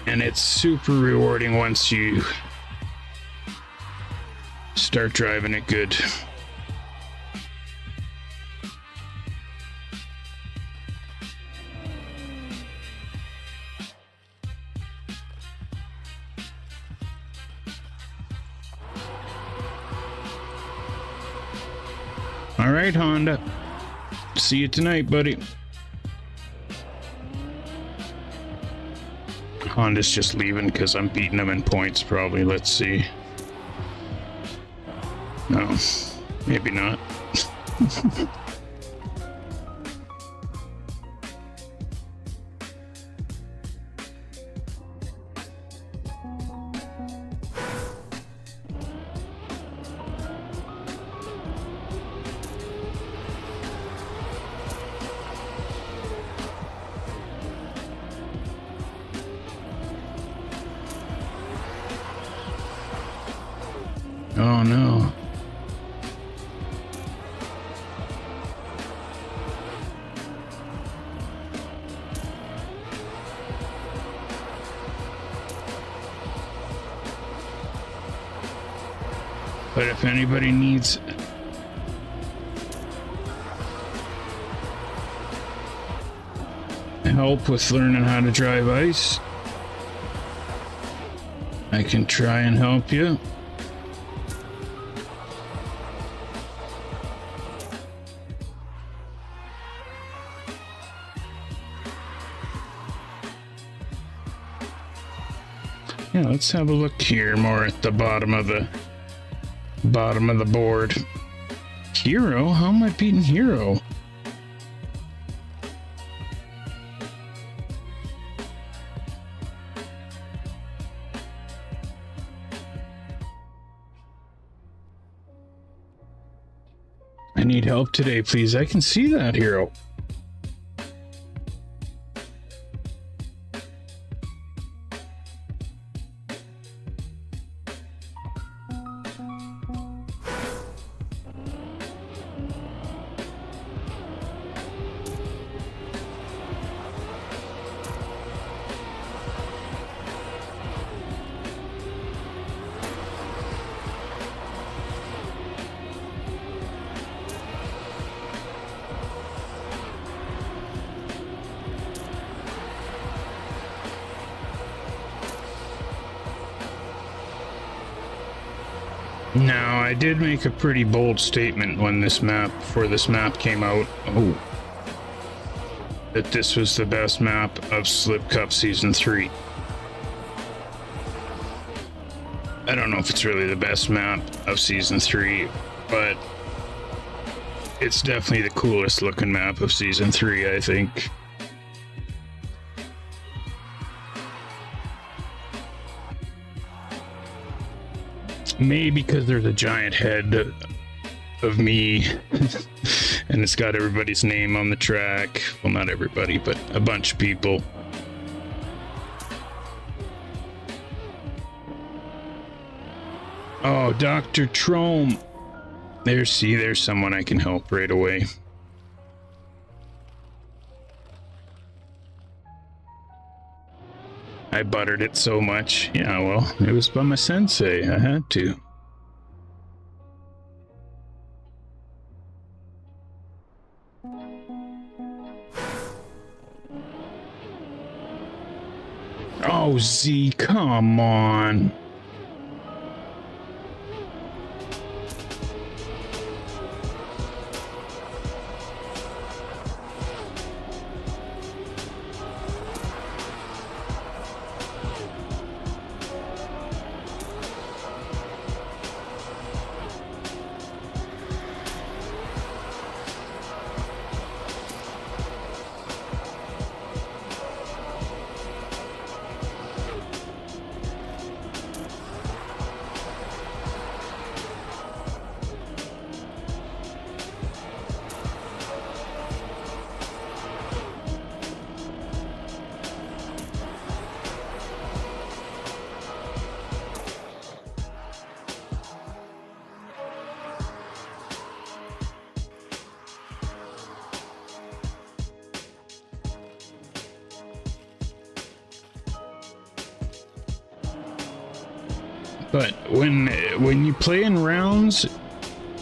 And it's super rewarding once you start driving it good. All right, Honda. See you tonight, buddy. Honda's just leaving because I'm beating him in points, probably. Let's see. No, maybe not. Oh no. But if anybody needs help with learning how to drive ice, I can try and help you. Yeah, let's have a look here more at the bottom of the board. Hero? How am I beating Hero? I need help today, please. I can see that, Hero. Now, I did make a pretty bold statement when before this map came out. Oh. That this was the best map of Slip Cup Season 3. I don't know if it's really the best map of Season 3, but it's definitely the coolest looking map of Season 3, I think. Maybe because there's a giant head of me and it's got everybody's name on the track. Well, not everybody, but a bunch of people. Oh, Dr. Trome. There's someone I can help right away. I buttered it so much. Yeah, well, it was by my sensei. I had to. Oh, Z, come on. But when you play in rounds,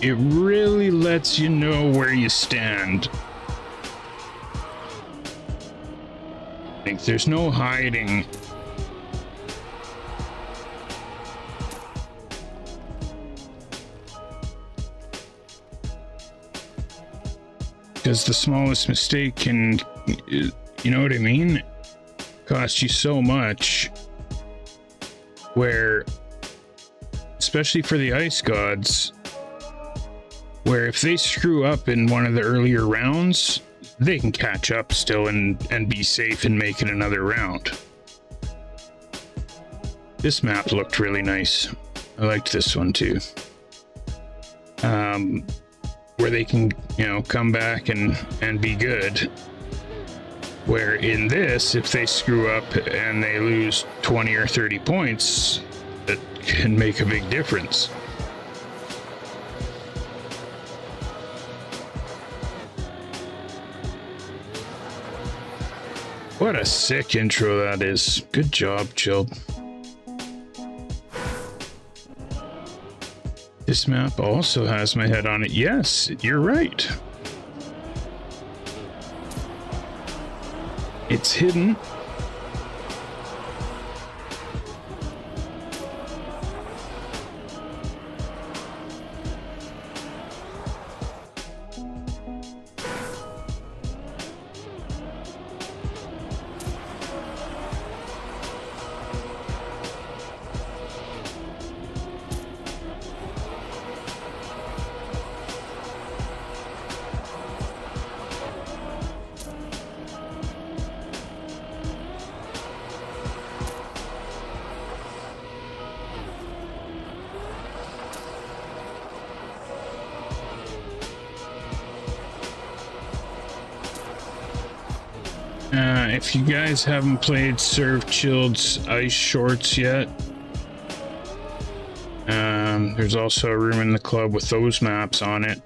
it really lets you know where you stand. Like, there's no hiding. Because the smallest mistake can, you know what I mean, cost you so much. Where, especially for the ice gods, where if they screw up in one of the earlier rounds, they can catch up still and be safe and make it another round. This map looked really nice. I liked this one too. Where they can, you know, come back and be good. Where in this, if they screw up and they lose 20 or 30 points, that can make a big difference. What a sick intro that is. Good job, Chilled. This map also has my head on it. Yes, you're right. It's hidden. If you guys haven't played Serve Chilled's Ice Shorts yet, there's also a room in the club with those maps on it.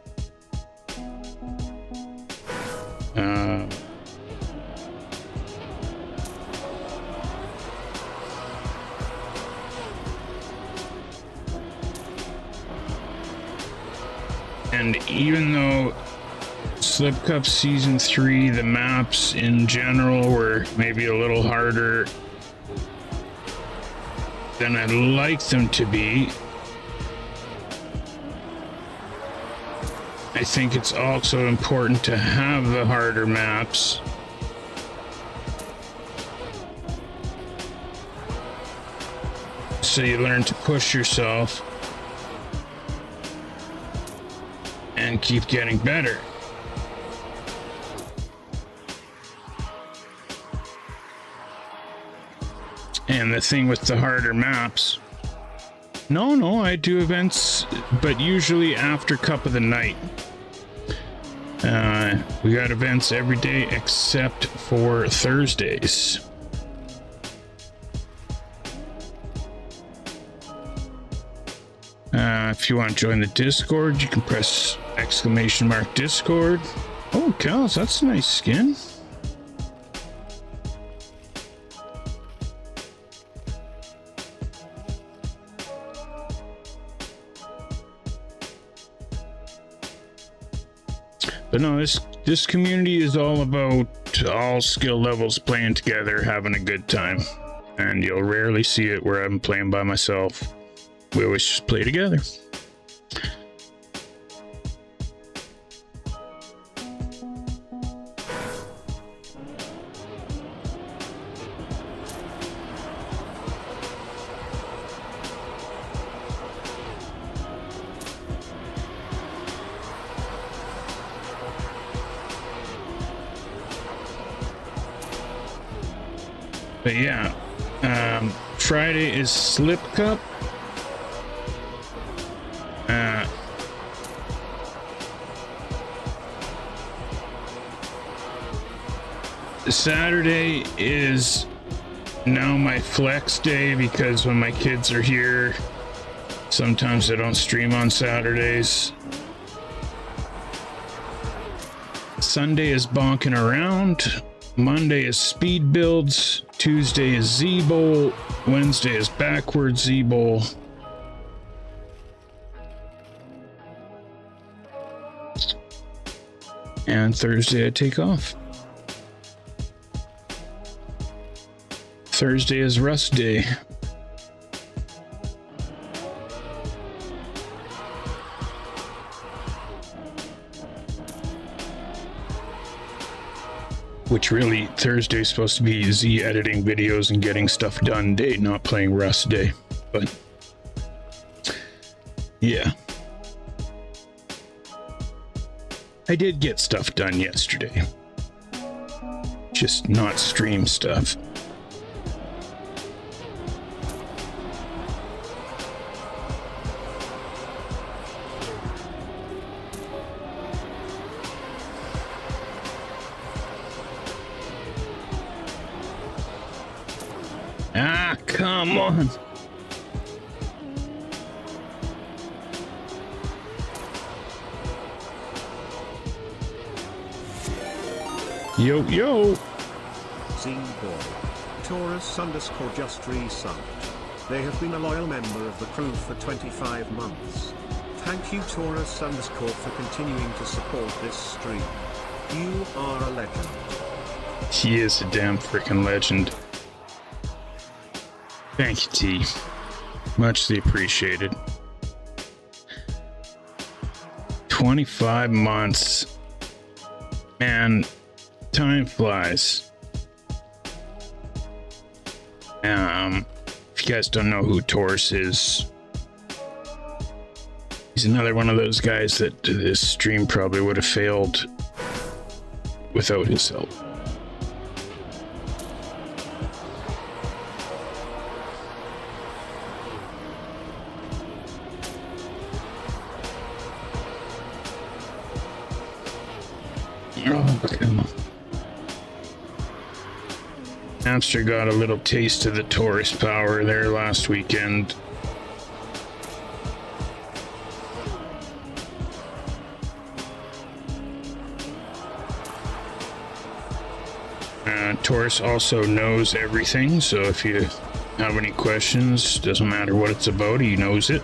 And even though Slip Cup Season 3, the maps in general were maybe a little harder than I'd like them to be, I think it's also important to have the harder maps so you learn to push yourself and keep getting better. And the thing with the harder maps, no, I do events, but usually after Cup of the Night. We got events every day except for Thursdays. If you want to join the Discord, you can press !Discord. Oh, cows, that's a nice skin. But no, this community is all about all skill levels playing together, having a good time. And you'll rarely see it where I'm playing by myself. We always just play together. But yeah, Friday is Slip Cup. Saturday is now my flex day because when my kids are here, sometimes I don't stream on Saturdays. Sunday is bonking around. Monday is speed builds. Tuesday is Z-Bowl. Wednesday is backwards Z-Bowl. And Thursday I take off. Thursday is rest day. Which really, Thursday is supposed to be Z editing videos and getting stuff done day, not playing rest day. But yeah. I did get stuff done yesterday. Just not stream stuff. Ah, come on. Yo, yo. Z-Boy. Taurus_just resubbed. They have been a loyal member of the crew for 25 months. Thank you Taurus_ for continuing to support this stream. You are a legend. He is a damn freaking legend. Thank you, T. Muchly appreciated. 25 months. Man, time flies. If you guys don't know who Taurus is, he's another one of those guys that this stream probably would have failed without his help. Oh, come on. Hamster got a little taste of the Taurus power there last weekend. Taurus also knows everything, so if you have any questions, doesn't matter what it's about, he knows it.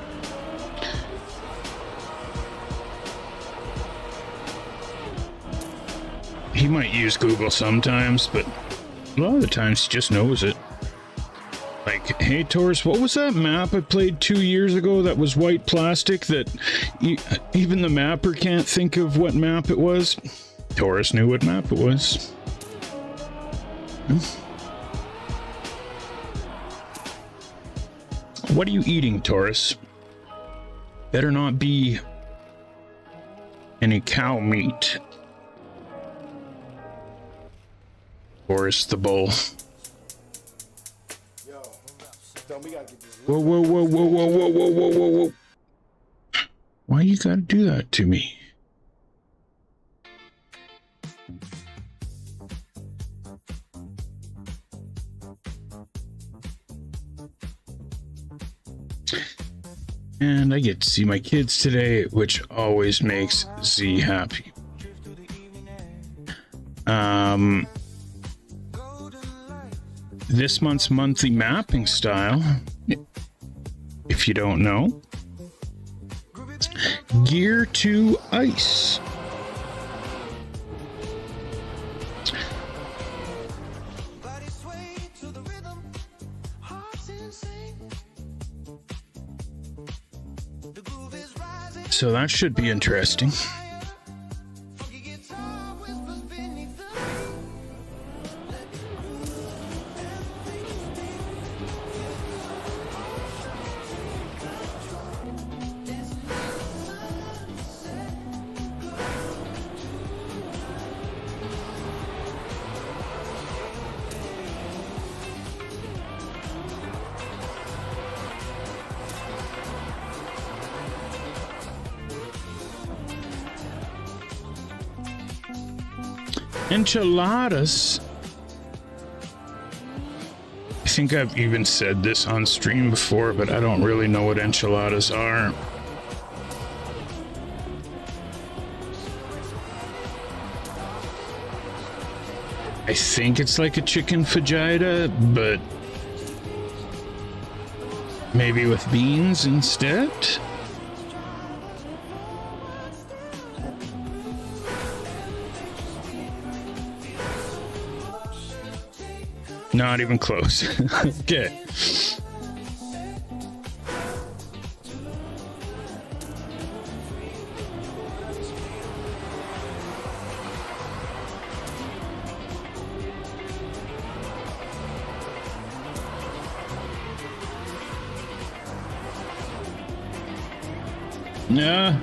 He might use Google sometimes, but a lot of the times he just knows it. Like, hey Taurus, what was that map I played 2 years ago that was white plastic that even the mapper can't think of what map it was? Taurus knew what map it was. What are you eating, Taurus? Better not be any cow meat. Taurus the bull. Whoa, whoa, whoa, whoa, whoa, whoa, whoa, whoa, whoa, whoa. Why you gotta do that to me? And I get to see my kids today, which always makes Z happy. This month's monthly mapping style, if you don't know, Gear to Ice. So that should be interesting. Enchiladas. I think I've even said this on stream before, but I don't really know what enchiladas are. I think it's like a chicken fajita, but maybe with beans instead. Not even close. Okay. Yeah.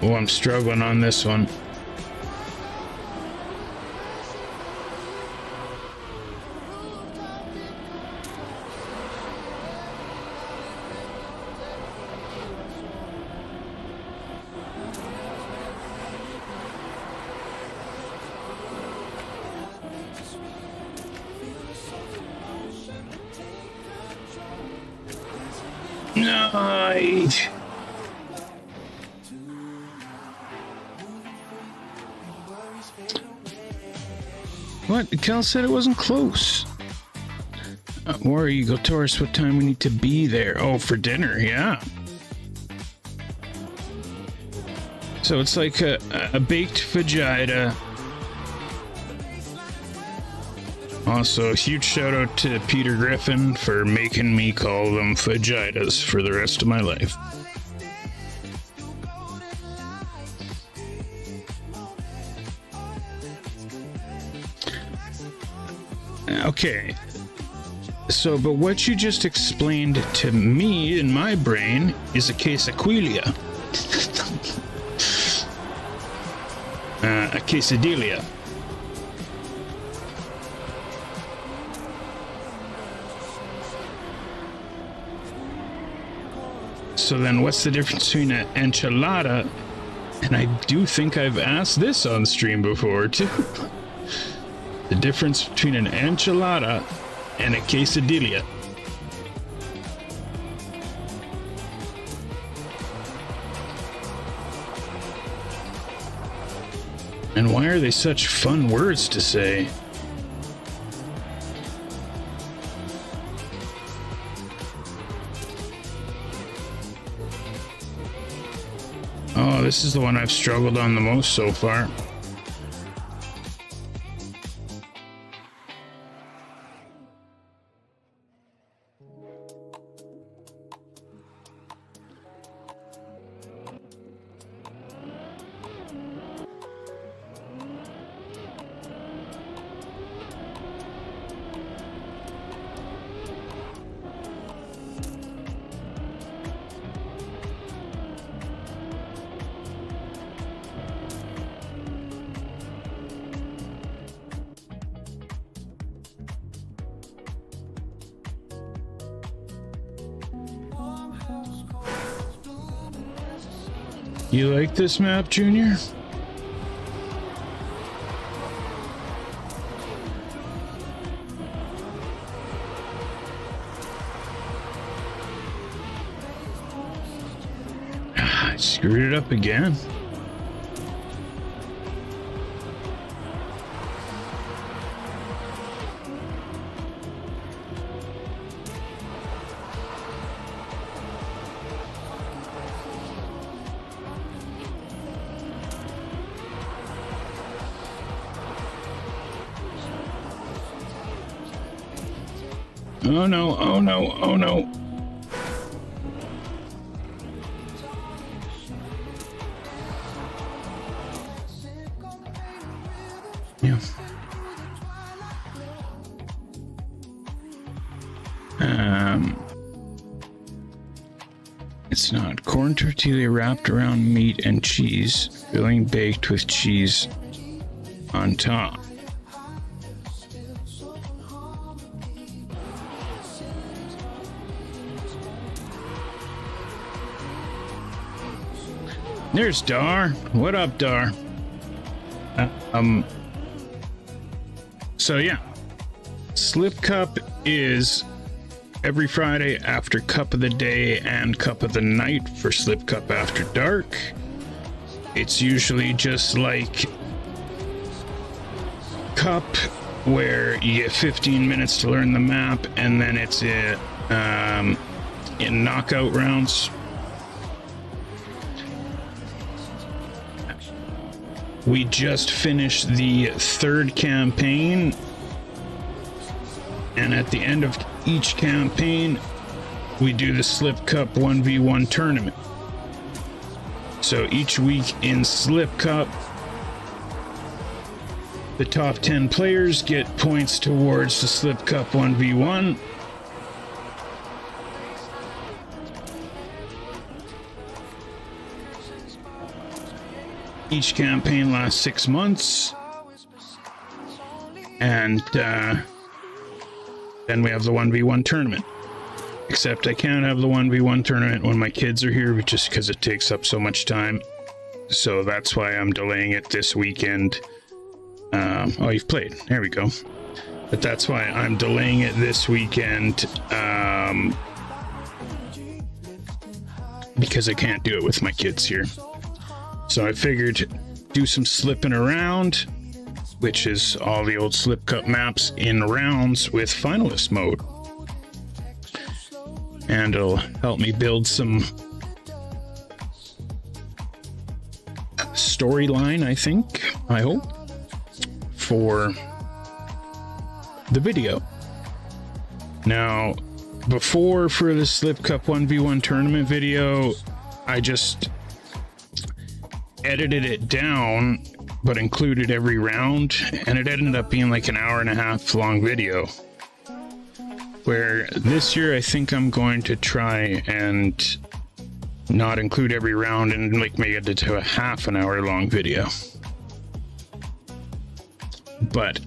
Oh, I'm struggling on this one. Nice. What? Cal said it wasn't close. Where you go, Taurus? What time we need to be there? Oh, for dinner, yeah. So it's like a baked vagina. Also, a huge shout out to Peter Griffin for making me call them vaginas for the rest of my life. Okay. So, but what you just explained to me in my brain is a quesadilla. A quesadilla. So then what's the difference between an enchilada, and I do think I've asked this on stream before too. The difference between an enchilada and a quesadilla. And why are they such fun words to say? Oh, this is the one I've struggled on the most so far. You like this map, Junior? I screwed it up again. Oh no, oh no, oh no. Yeah. It's not corn tortilla wrapped around meat and cheese, filling baked with cheese on top. There's Dar. What up, Dar? So yeah, Slip Cup is every Friday after Cup of the Day and Cup of the Night for Slip Cup After Dark. It's usually just like Cup, where you get 15 minutes to learn the map, and then it's in knockout rounds. We just finished the third campaign And at the end of each campaign, we do the Slip Cup 1v1 tournament. So each week in Slip Cup, the top 10 players get points towards the Slip Cup 1v1. Each campaign lasts 6 months. And then we have the 1v1 tournament. Except I can't have the 1v1 tournament when my kids are here, just because it takes up so much time. So that's why I'm delaying it this weekend. Oh, you've played. There we go. But that's why I'm delaying it this weekend. Because I can't do it with my kids here. So I figured do some slipping around, which is all the old Slip Cup maps in rounds with finalist mode. And it'll help me build some storyline, I think, I hope, for the video. Now, before for the Slip Cup 1v1 tournament video, I just edited it down, but included every round, and it ended up being like an hour and a half long video. Where this year I think I'm going to try and not include every round and like make it to a half an hour long video. But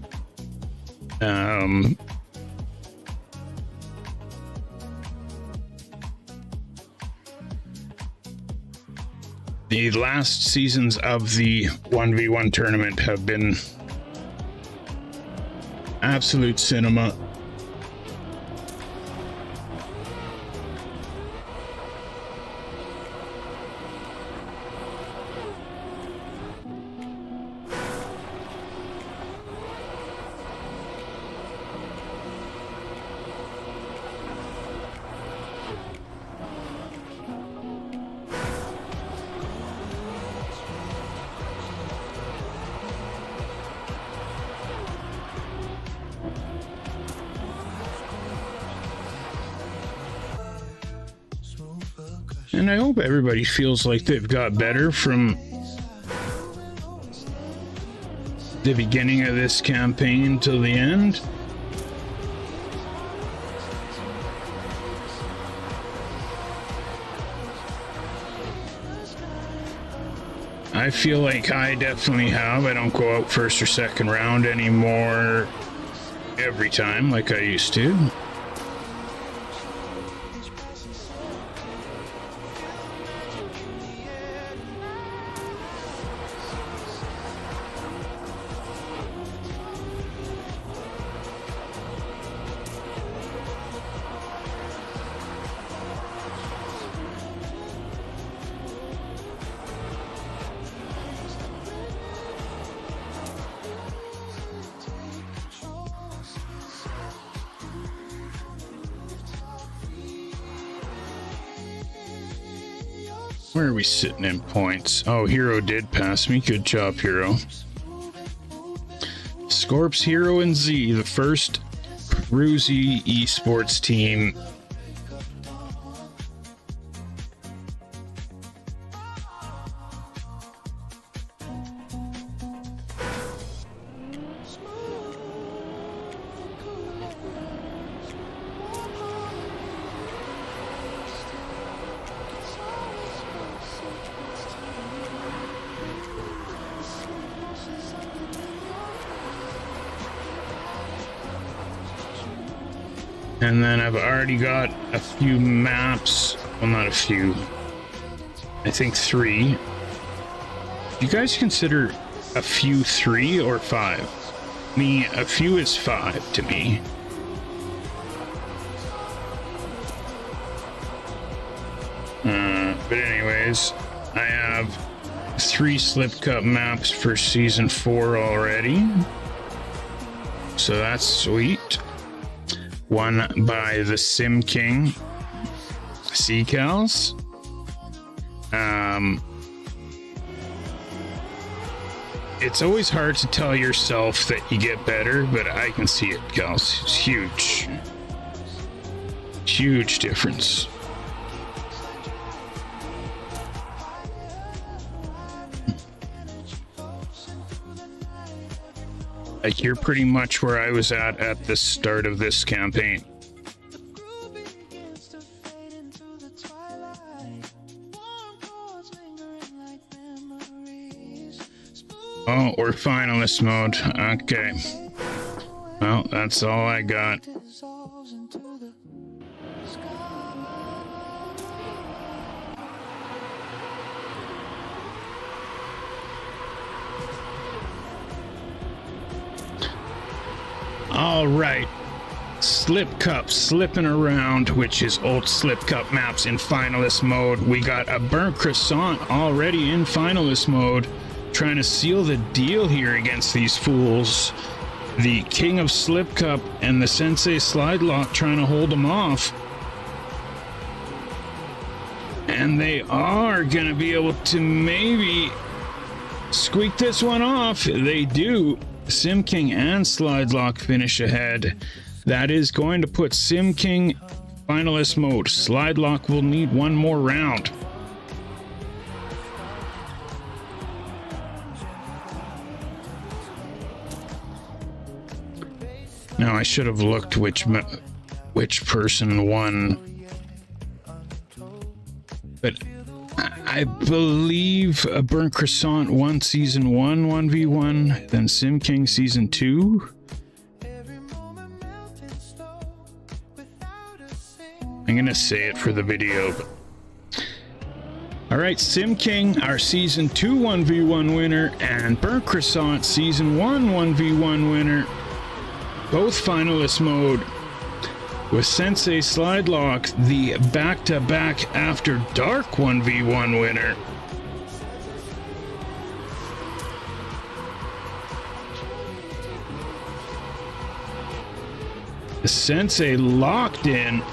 the last seasons of the 1v1 tournament have been absolute cinema. And I hope everybody feels like they've got better from the beginning of this campaign till the end. I feel like I definitely have. I don't go out first or second round anymore every time like I used to. Where are we sitting in points? Oh, Hero did pass me. Good job, Hero. Scorps, Hero, and Z, the first CREWZ esports team. And then I've already got a few maps. Well, not a few. I think 3. Do you guys consider a few 3 or 5? Me, a few is 5 to me. But anyways, I have 3 Slip Cup maps for Season 4 already. So that's sweet. One by the Sim King, it's always hard to tell yourself that you get better, but I can see it, gals. It's huge. Huge difference. Like, you're pretty much where I was at the start of this campaign. Oh, we're finalist mode. Okay. Well, that's all I got. All right. Slip Cup slipping around, which is old Slip Cup maps in finalist mode. We got a burnt croissant already in finalist mode, trying to seal the deal here against these fools. The King of Slip Cup and the Sensei Slide Lock trying to hold them off. And they are going to be able to maybe squeak this one off. They do. Sim King and Slide Lock finish ahead. That is going to put Sim King finalist mode. Slide Lock will need one more round. Now I should have looked which person won, but I believe a Burnt Croissant won Season 1 1v1, then Sim King Season 2. I'm gonna say it for the video. All right, Sim King, our Season 2 1v1 winner, and Burnt Croissant Season 1 1v1 winner. Both finalist mode, with Sensei Slide Lock, the back-to-back After Dark 1v1 winner. The Sensei locked in.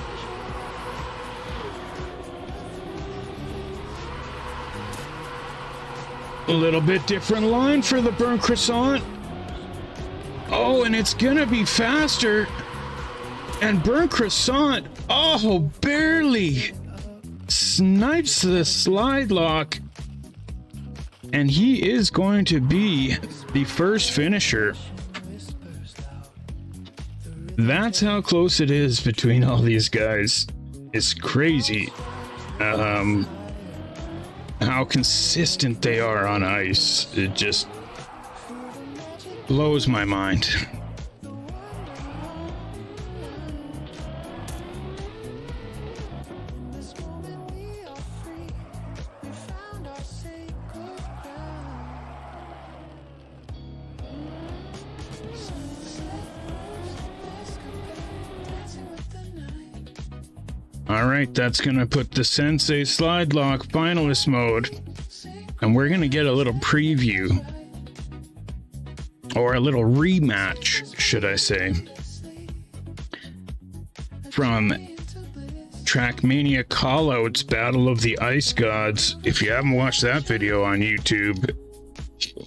A little bit different line for the Burnt Croissant. Oh, and it's gonna be faster. And Burnt Croissant, oh, barely snipes the Slide Lock. And he is going to be the first finisher. That's how close it is between all these guys. It's crazy. How consistent they are on ice. It just blows my mind. All right, that's gonna put the Sensei Slide Lock finalist mode, and we're gonna get a little preview, or a little rematch, should I say, from Trackmania Callout's Battle of the Ice Gods. If you haven't watched that video on YouTube,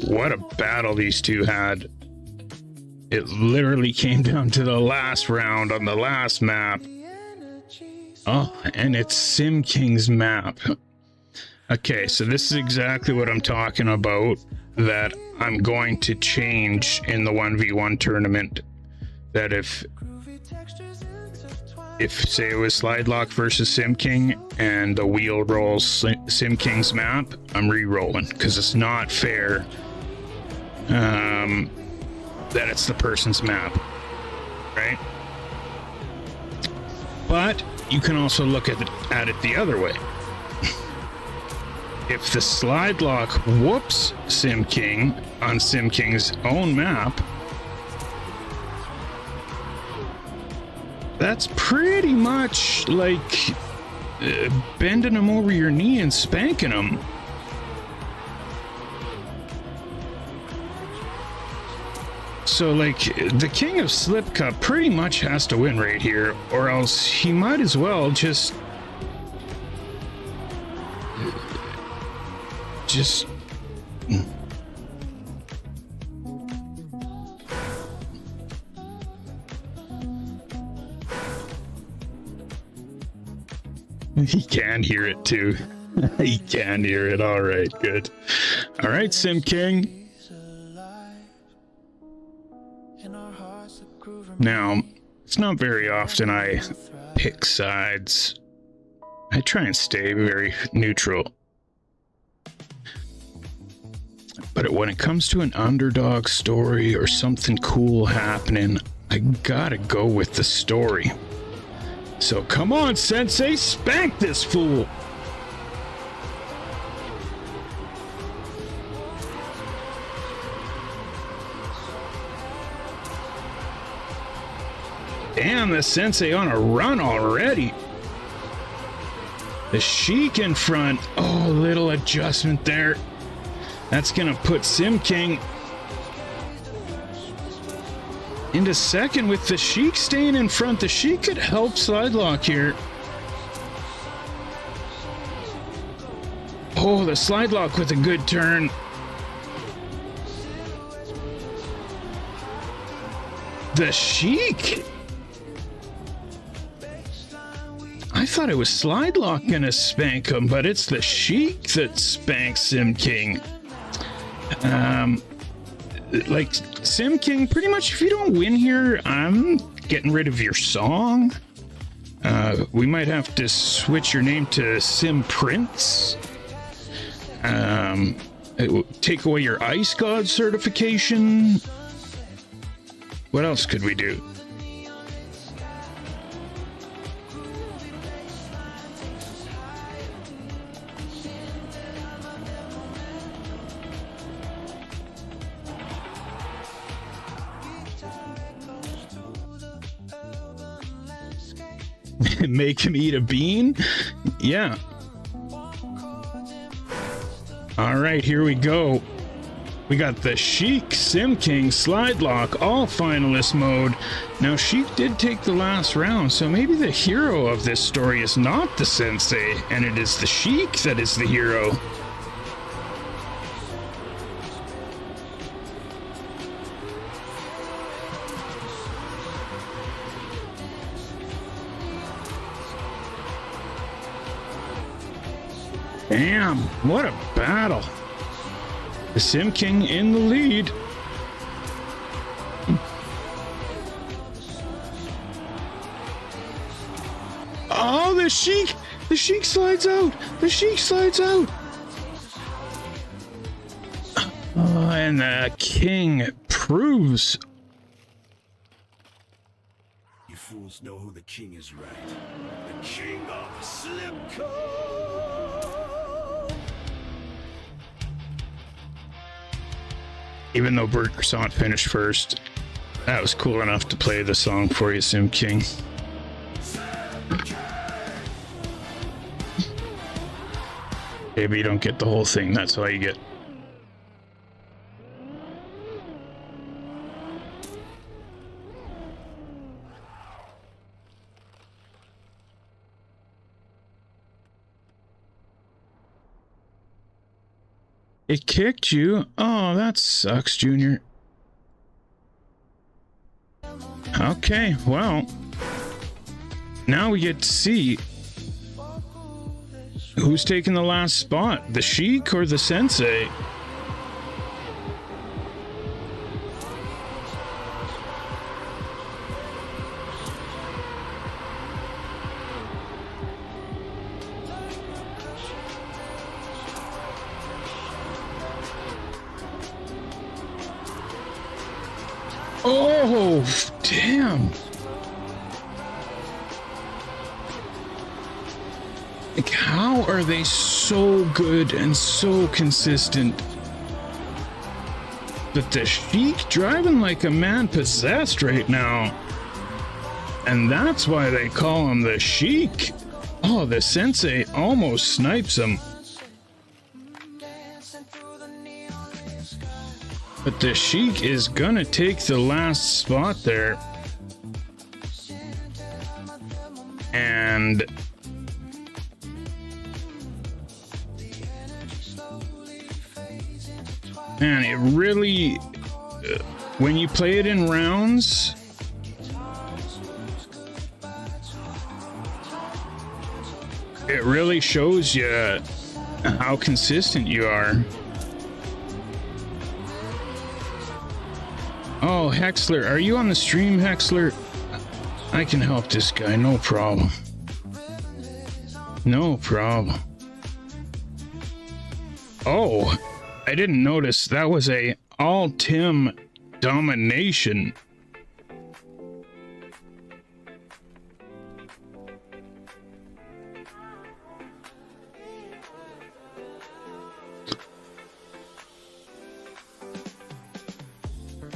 what a battle these two had. It literally came down to the last round on the last map. Oh, and it's Sim King's map. Okay, so this is exactly what I'm talking about, that I'm going to change in the 1v1 tournament. That if say it was Slide Lock versus Sim King and the wheel rolls Sim King's map, I'm re-rolling, because it's not fair that it's the person's map, right? But you can also look at it the other way. If the Slide Lock whoops Sim King on Sim King's own map, that's pretty much like bending him over your knee and spanking him. So, like, the King of Slip Cup pretty much has to win right here, or else he might as well just He can hear it too. He can hear it. All right, good. All right, Sim King. Now, it's not very often I pick sides. I try and stay very neutral. But when it comes to an underdog story or something cool happening, I gotta go with the story. So come on, Sensei, spank this fool! Damn, the Sensei on a run already. The Sheik in front. Oh, little adjustment there. That's gonna put Sim King into second with the Sheik staying in front. The Sheik could help slide lock here. Oh, the slide lock with a good turn. The Sheik. I thought it was slide lock gonna spank him, but it's the Sheik that spanks Sim King. Like Sim King, pretty much if you don't win here, I'm getting rid of your song. We might have to switch your name to Sim Prince. It will take away your Ice God certification. What else could we do? Make him eat a bean? Yeah. All right, here we go. We got the Sheik, Sim King, Slide Lock, all finalist mode. Now, Sheik did take the last round, so maybe the hero of this story is not the Sensei, and it is the Sheik that is the hero. Damn, what a battle. The Sim King in the lead. Oh, the Sheik slides out. The Sheik slides out. And the King proves. You fools know who the king is, right? The king of SLIPPIN. Even though Bert Croissant finished first, that was cool enough to play the song for you, Sim King. Maybe you don't get the whole thing, that's all you get. It kicked you? Oh, that sucks, Junior. Okay, well, now we get to see who's taking the last spot, the Sheik or the Sensei? Oh, damn. Like, how are they so good and so consistent? But the Sheik driving like a man possessed right now. And that's why they call him the Sheik. Oh, the Sensei almost snipes him. But the Sheik is gonna take the last spot there. And man, it really, when you play it in rounds, it really shows you how consistent you are. Oh, Hexler, are you on the stream, Hexler? I can help this guy, no problem. No problem. Oh, I didn't notice that was a all-Tim domination.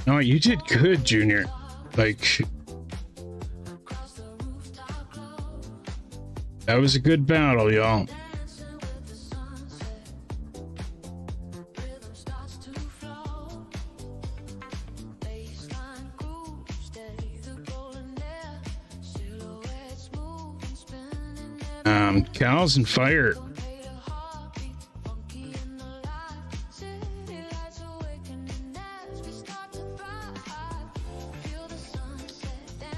No, you did good, Junior. Like, that was a good battle, y'all. Cows and fire.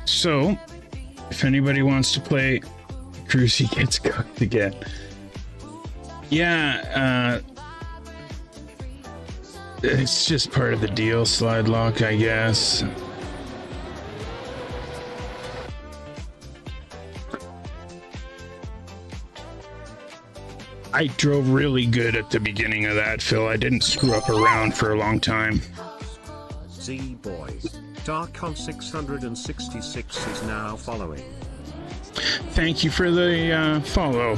So, if anybody wants to play CREWZ gets cooked again. Yeah, it's just part of the deal, slide lock, I guess. I drove really good at the beginning of that, Phil. I didn't screw up around for a long time. Z-Boy. Darkon 666 is now following. Thank you for the follow,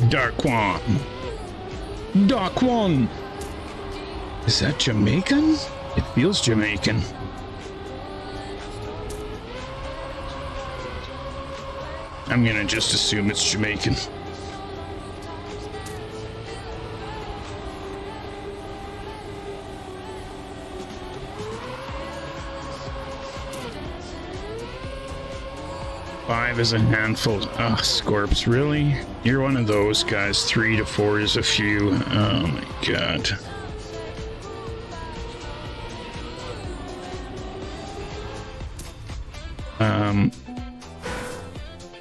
Darkwan. Darkwan! Is that Jamaican? It feels Jamaican. I'm gonna just assume it's Jamaican. Five is a handful. Ugh, Scorps, really? You're one of those guys. 3 to 4 is a few. Oh my god.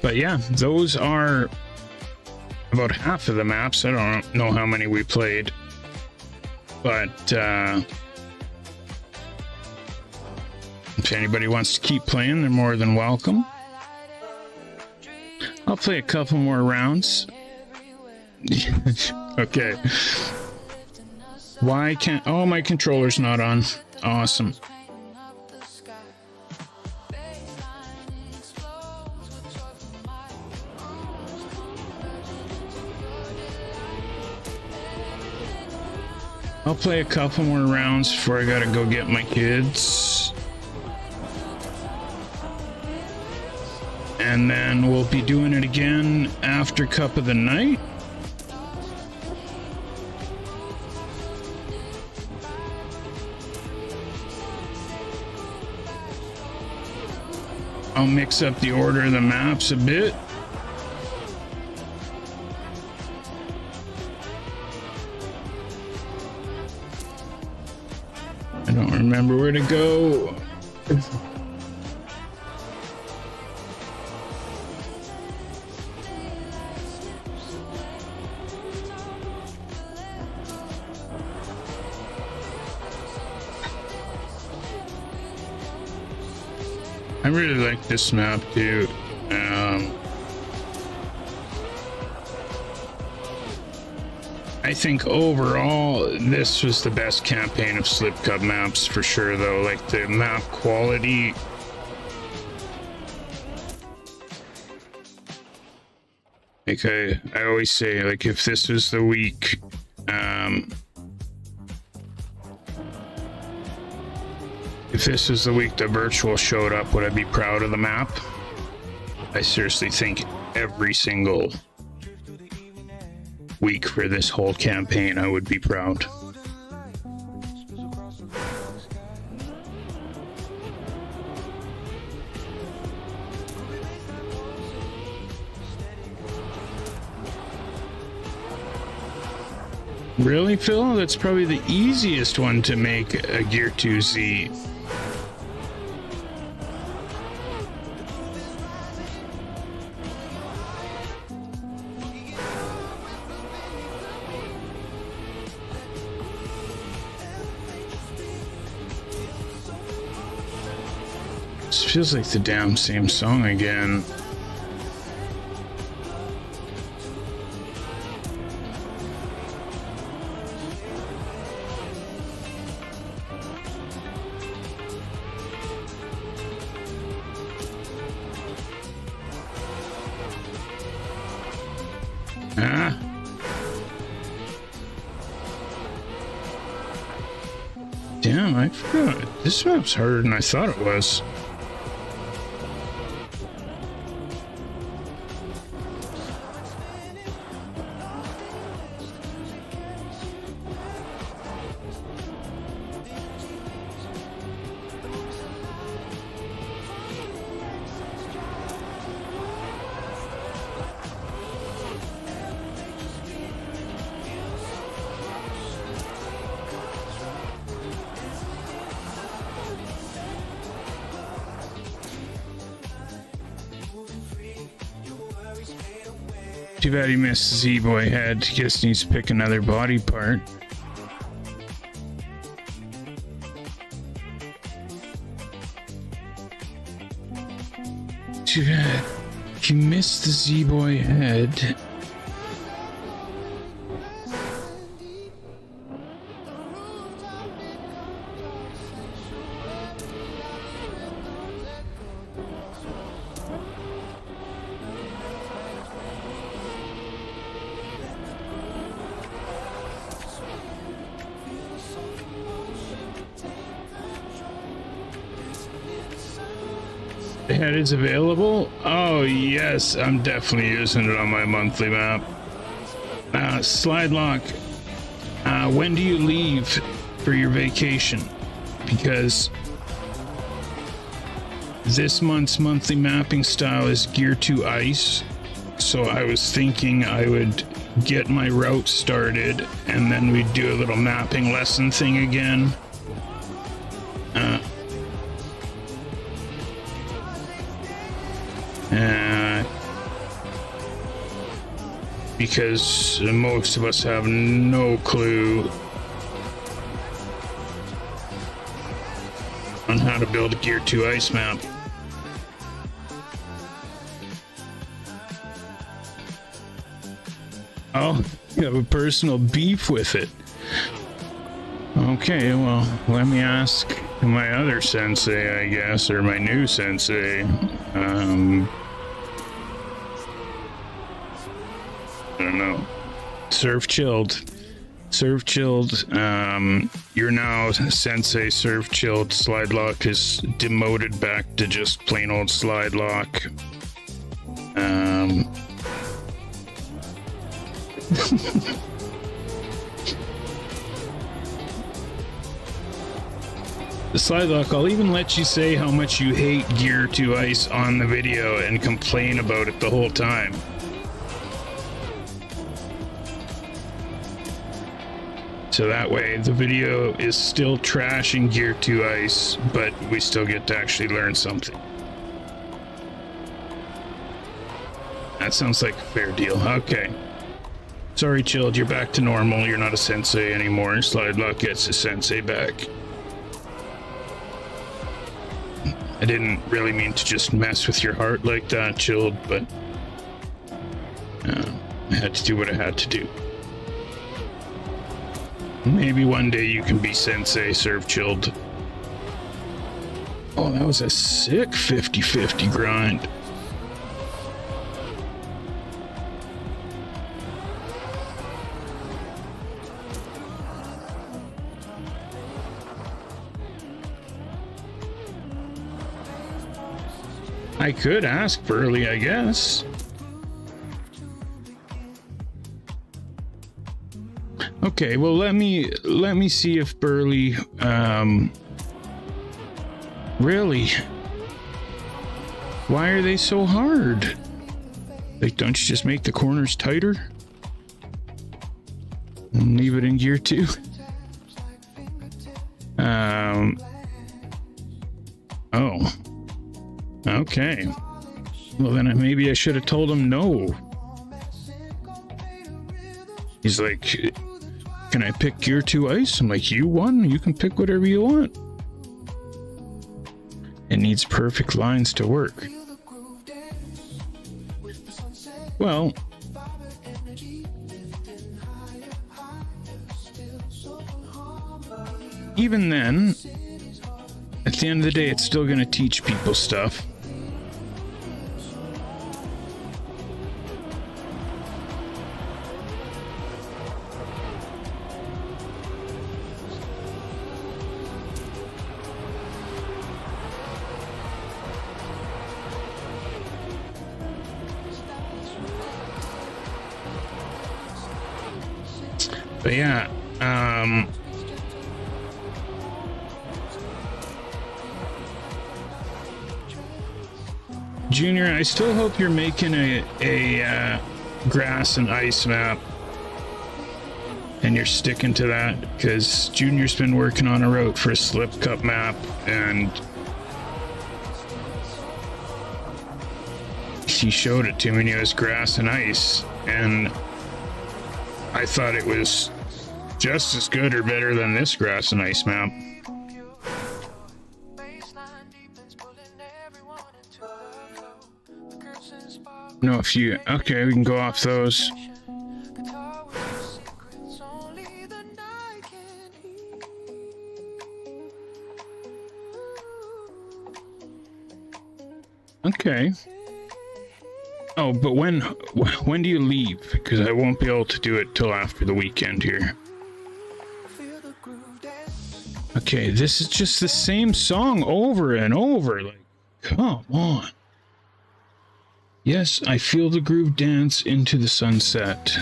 But yeah, those are about half of the maps. I don't know how many we played, but if anybody wants to keep playing, they're more than welcome. I'll play a couple more rounds. Okay. Why can't... Oh, my controller's not on. Awesome. I'll play a couple more rounds before I gotta go get my kids. And then we'll be doing it again after Cup of the Night. I'll mix up the order of the maps a bit. I don't remember where to go. I really like this map too. I think overall this was the best campaign of Slip Cup maps for sure though. Like the map quality. Like I always say, like if this was the week, if this was the week the virtual showed up, would I be proud of the map? I seriously think every single week for this whole campaign, I would be proud. Really, Phil? That's probably the easiest one to make a Gear 2Z. This feels like the damn same song again. Ah. Damn, I forgot. This map's harder than I thought it was. Too bad he missed Z-Boy head. Guess needs to pick another body part. Too bad he missed the Z-Boy head. The head is available? Oh yes, I'm definitely using it on my monthly map. Slide lock. When do you leave for your vacation? Because this month's monthly mapping style is Gear 2 Ice. So I was thinking I would get my route started and then we'd do a little mapping lesson thing again. Because most of us have no clue on how to build a Gear 2 Ice map. Oh, you have a personal beef with it. Okay, well, let me ask my other sensei, I guess, or my new sensei. I don't know. Surf Chilled. Surf Chilled. You're now Sensei Surf Chilled. Slide Lock is demoted back to just plain old Slide Lock. The Slide Lock, I'll even let you say how much you hate Gear 2 Ice on the video and complain about it the whole time. So that way the video is still trashing Gear 2 Ice, but we still get to actually learn something. That sounds like a fair deal. Okay. Sorry, Chilled, you're back to normal. You're not a sensei anymore. Slide Lock gets his sensei back. I didn't really mean to just mess with your heart like that, Chilled, but I had to do what I had to do. Maybe one day you can be Sensei Surf Chilled. Oh, that was a sick 50-50 grind. I could ask Burley, I guess. Okay, well let me see if Burley really, why are they so hard? Like, don't you just make the corners tighter and leave it in Gear 2? Oh, okay, well then maybe I should have told him no. He's like, can I pick Gear 2 Ice? I'm like, you won, you can pick whatever you want. It needs perfect lines to work. Well, even then, at the end of the day, it's still going to teach people stuff. But yeah, Junior, I still hope you're making a grass and ice map, and you're sticking to that, because Junior's been working on a route for a Slip Cup map, and he showed it to me, and it was grass and ice, and I thought it was just as good or better than this grass and ice map. No, if you... Okay, we can go off those. Okay. Oh, but when do you leave? Because I won't be able to do it till after the weekend here. Okay, this is just the same song over and over. Like, come on. Yes, I feel the groove dance into the sunset.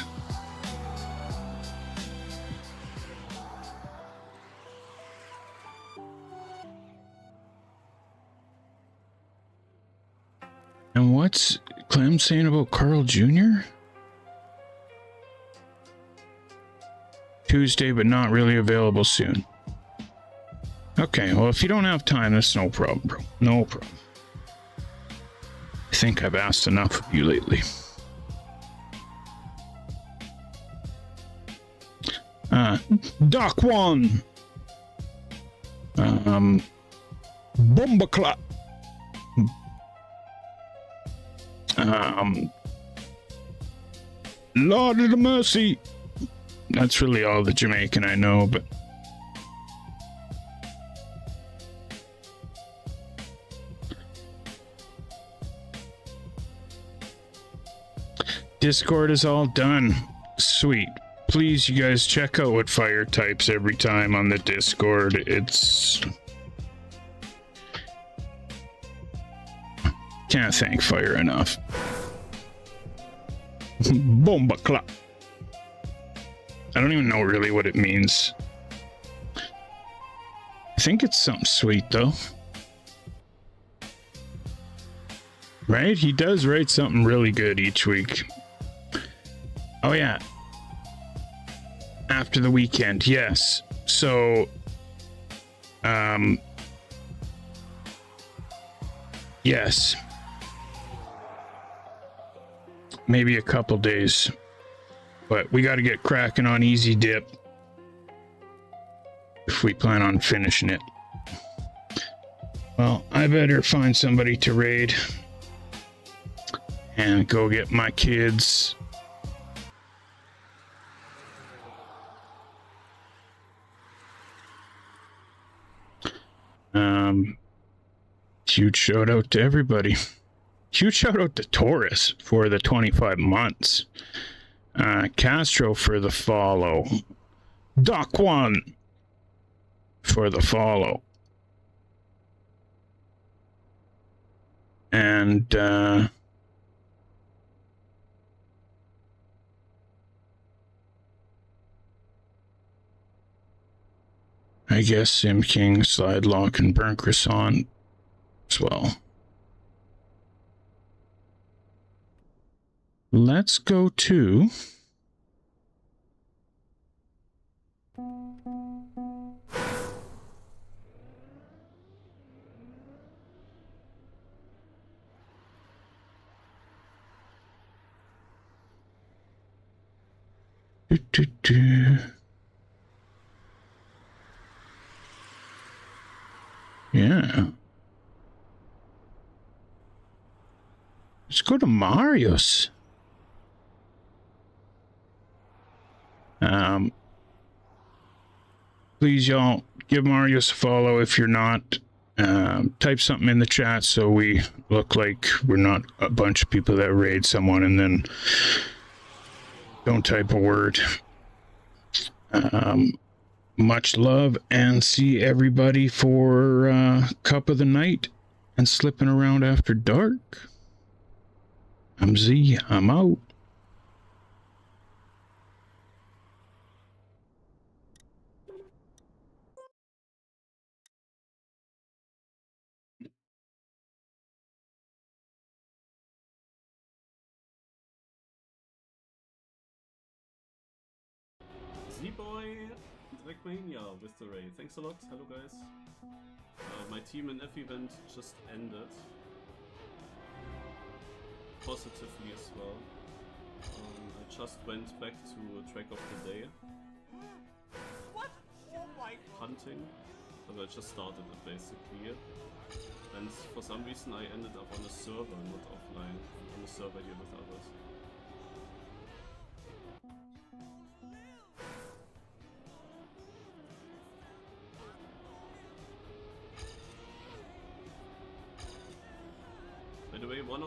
And what's Clem saying about Carl Jr.? Tuesday, but not really available soon. Okay, well, if you don't have time, that's no problem, bro. No problem. I think I've asked enough of you lately. Doc 1! Bomba Clap! Lord of the Mercy! That's really all the Jamaican I know, but... Discord is all done. Sweet. Please, you guys, check out what Fire types every time on the Discord. It's... Can't thank Fire enough. Bomba clap. I don't even know really what it means. I think it's something sweet, though. Right? He does write something really good each week. Oh, yeah. After the weekend, yes. So, yes. Maybe a couple days. But we got to get cracking on Easy Dip if we plan on finishing it. Well, I better find somebody to raid and go get my kids. Huge shout out to everybody. Huge shout out to Taurus for the 25 months. Castro for the follow. Doc 1 for the follow. And I guess Sim King, Slide Lock, and Burnt Croissant as well. Let's go to yeah. go to Marius. Please, y'all, give Marius a follow if you're not. Type something in the chat so we look like we're not a bunch of people that raid someone and then don't type a word. Much love, and see everybody for Cup of the Night and Slipping Around After Dark. I'm Z, I'm out. Z-Boy Dragmania with the raid. Thanks a lot. Hello guys. My team in F event just ended. Positively as well. I just went back to track of the day. What? Oh my Hunting. But I just started it basically. And for some reason I ended up on a server, not offline. On a server here with others. By the way, one of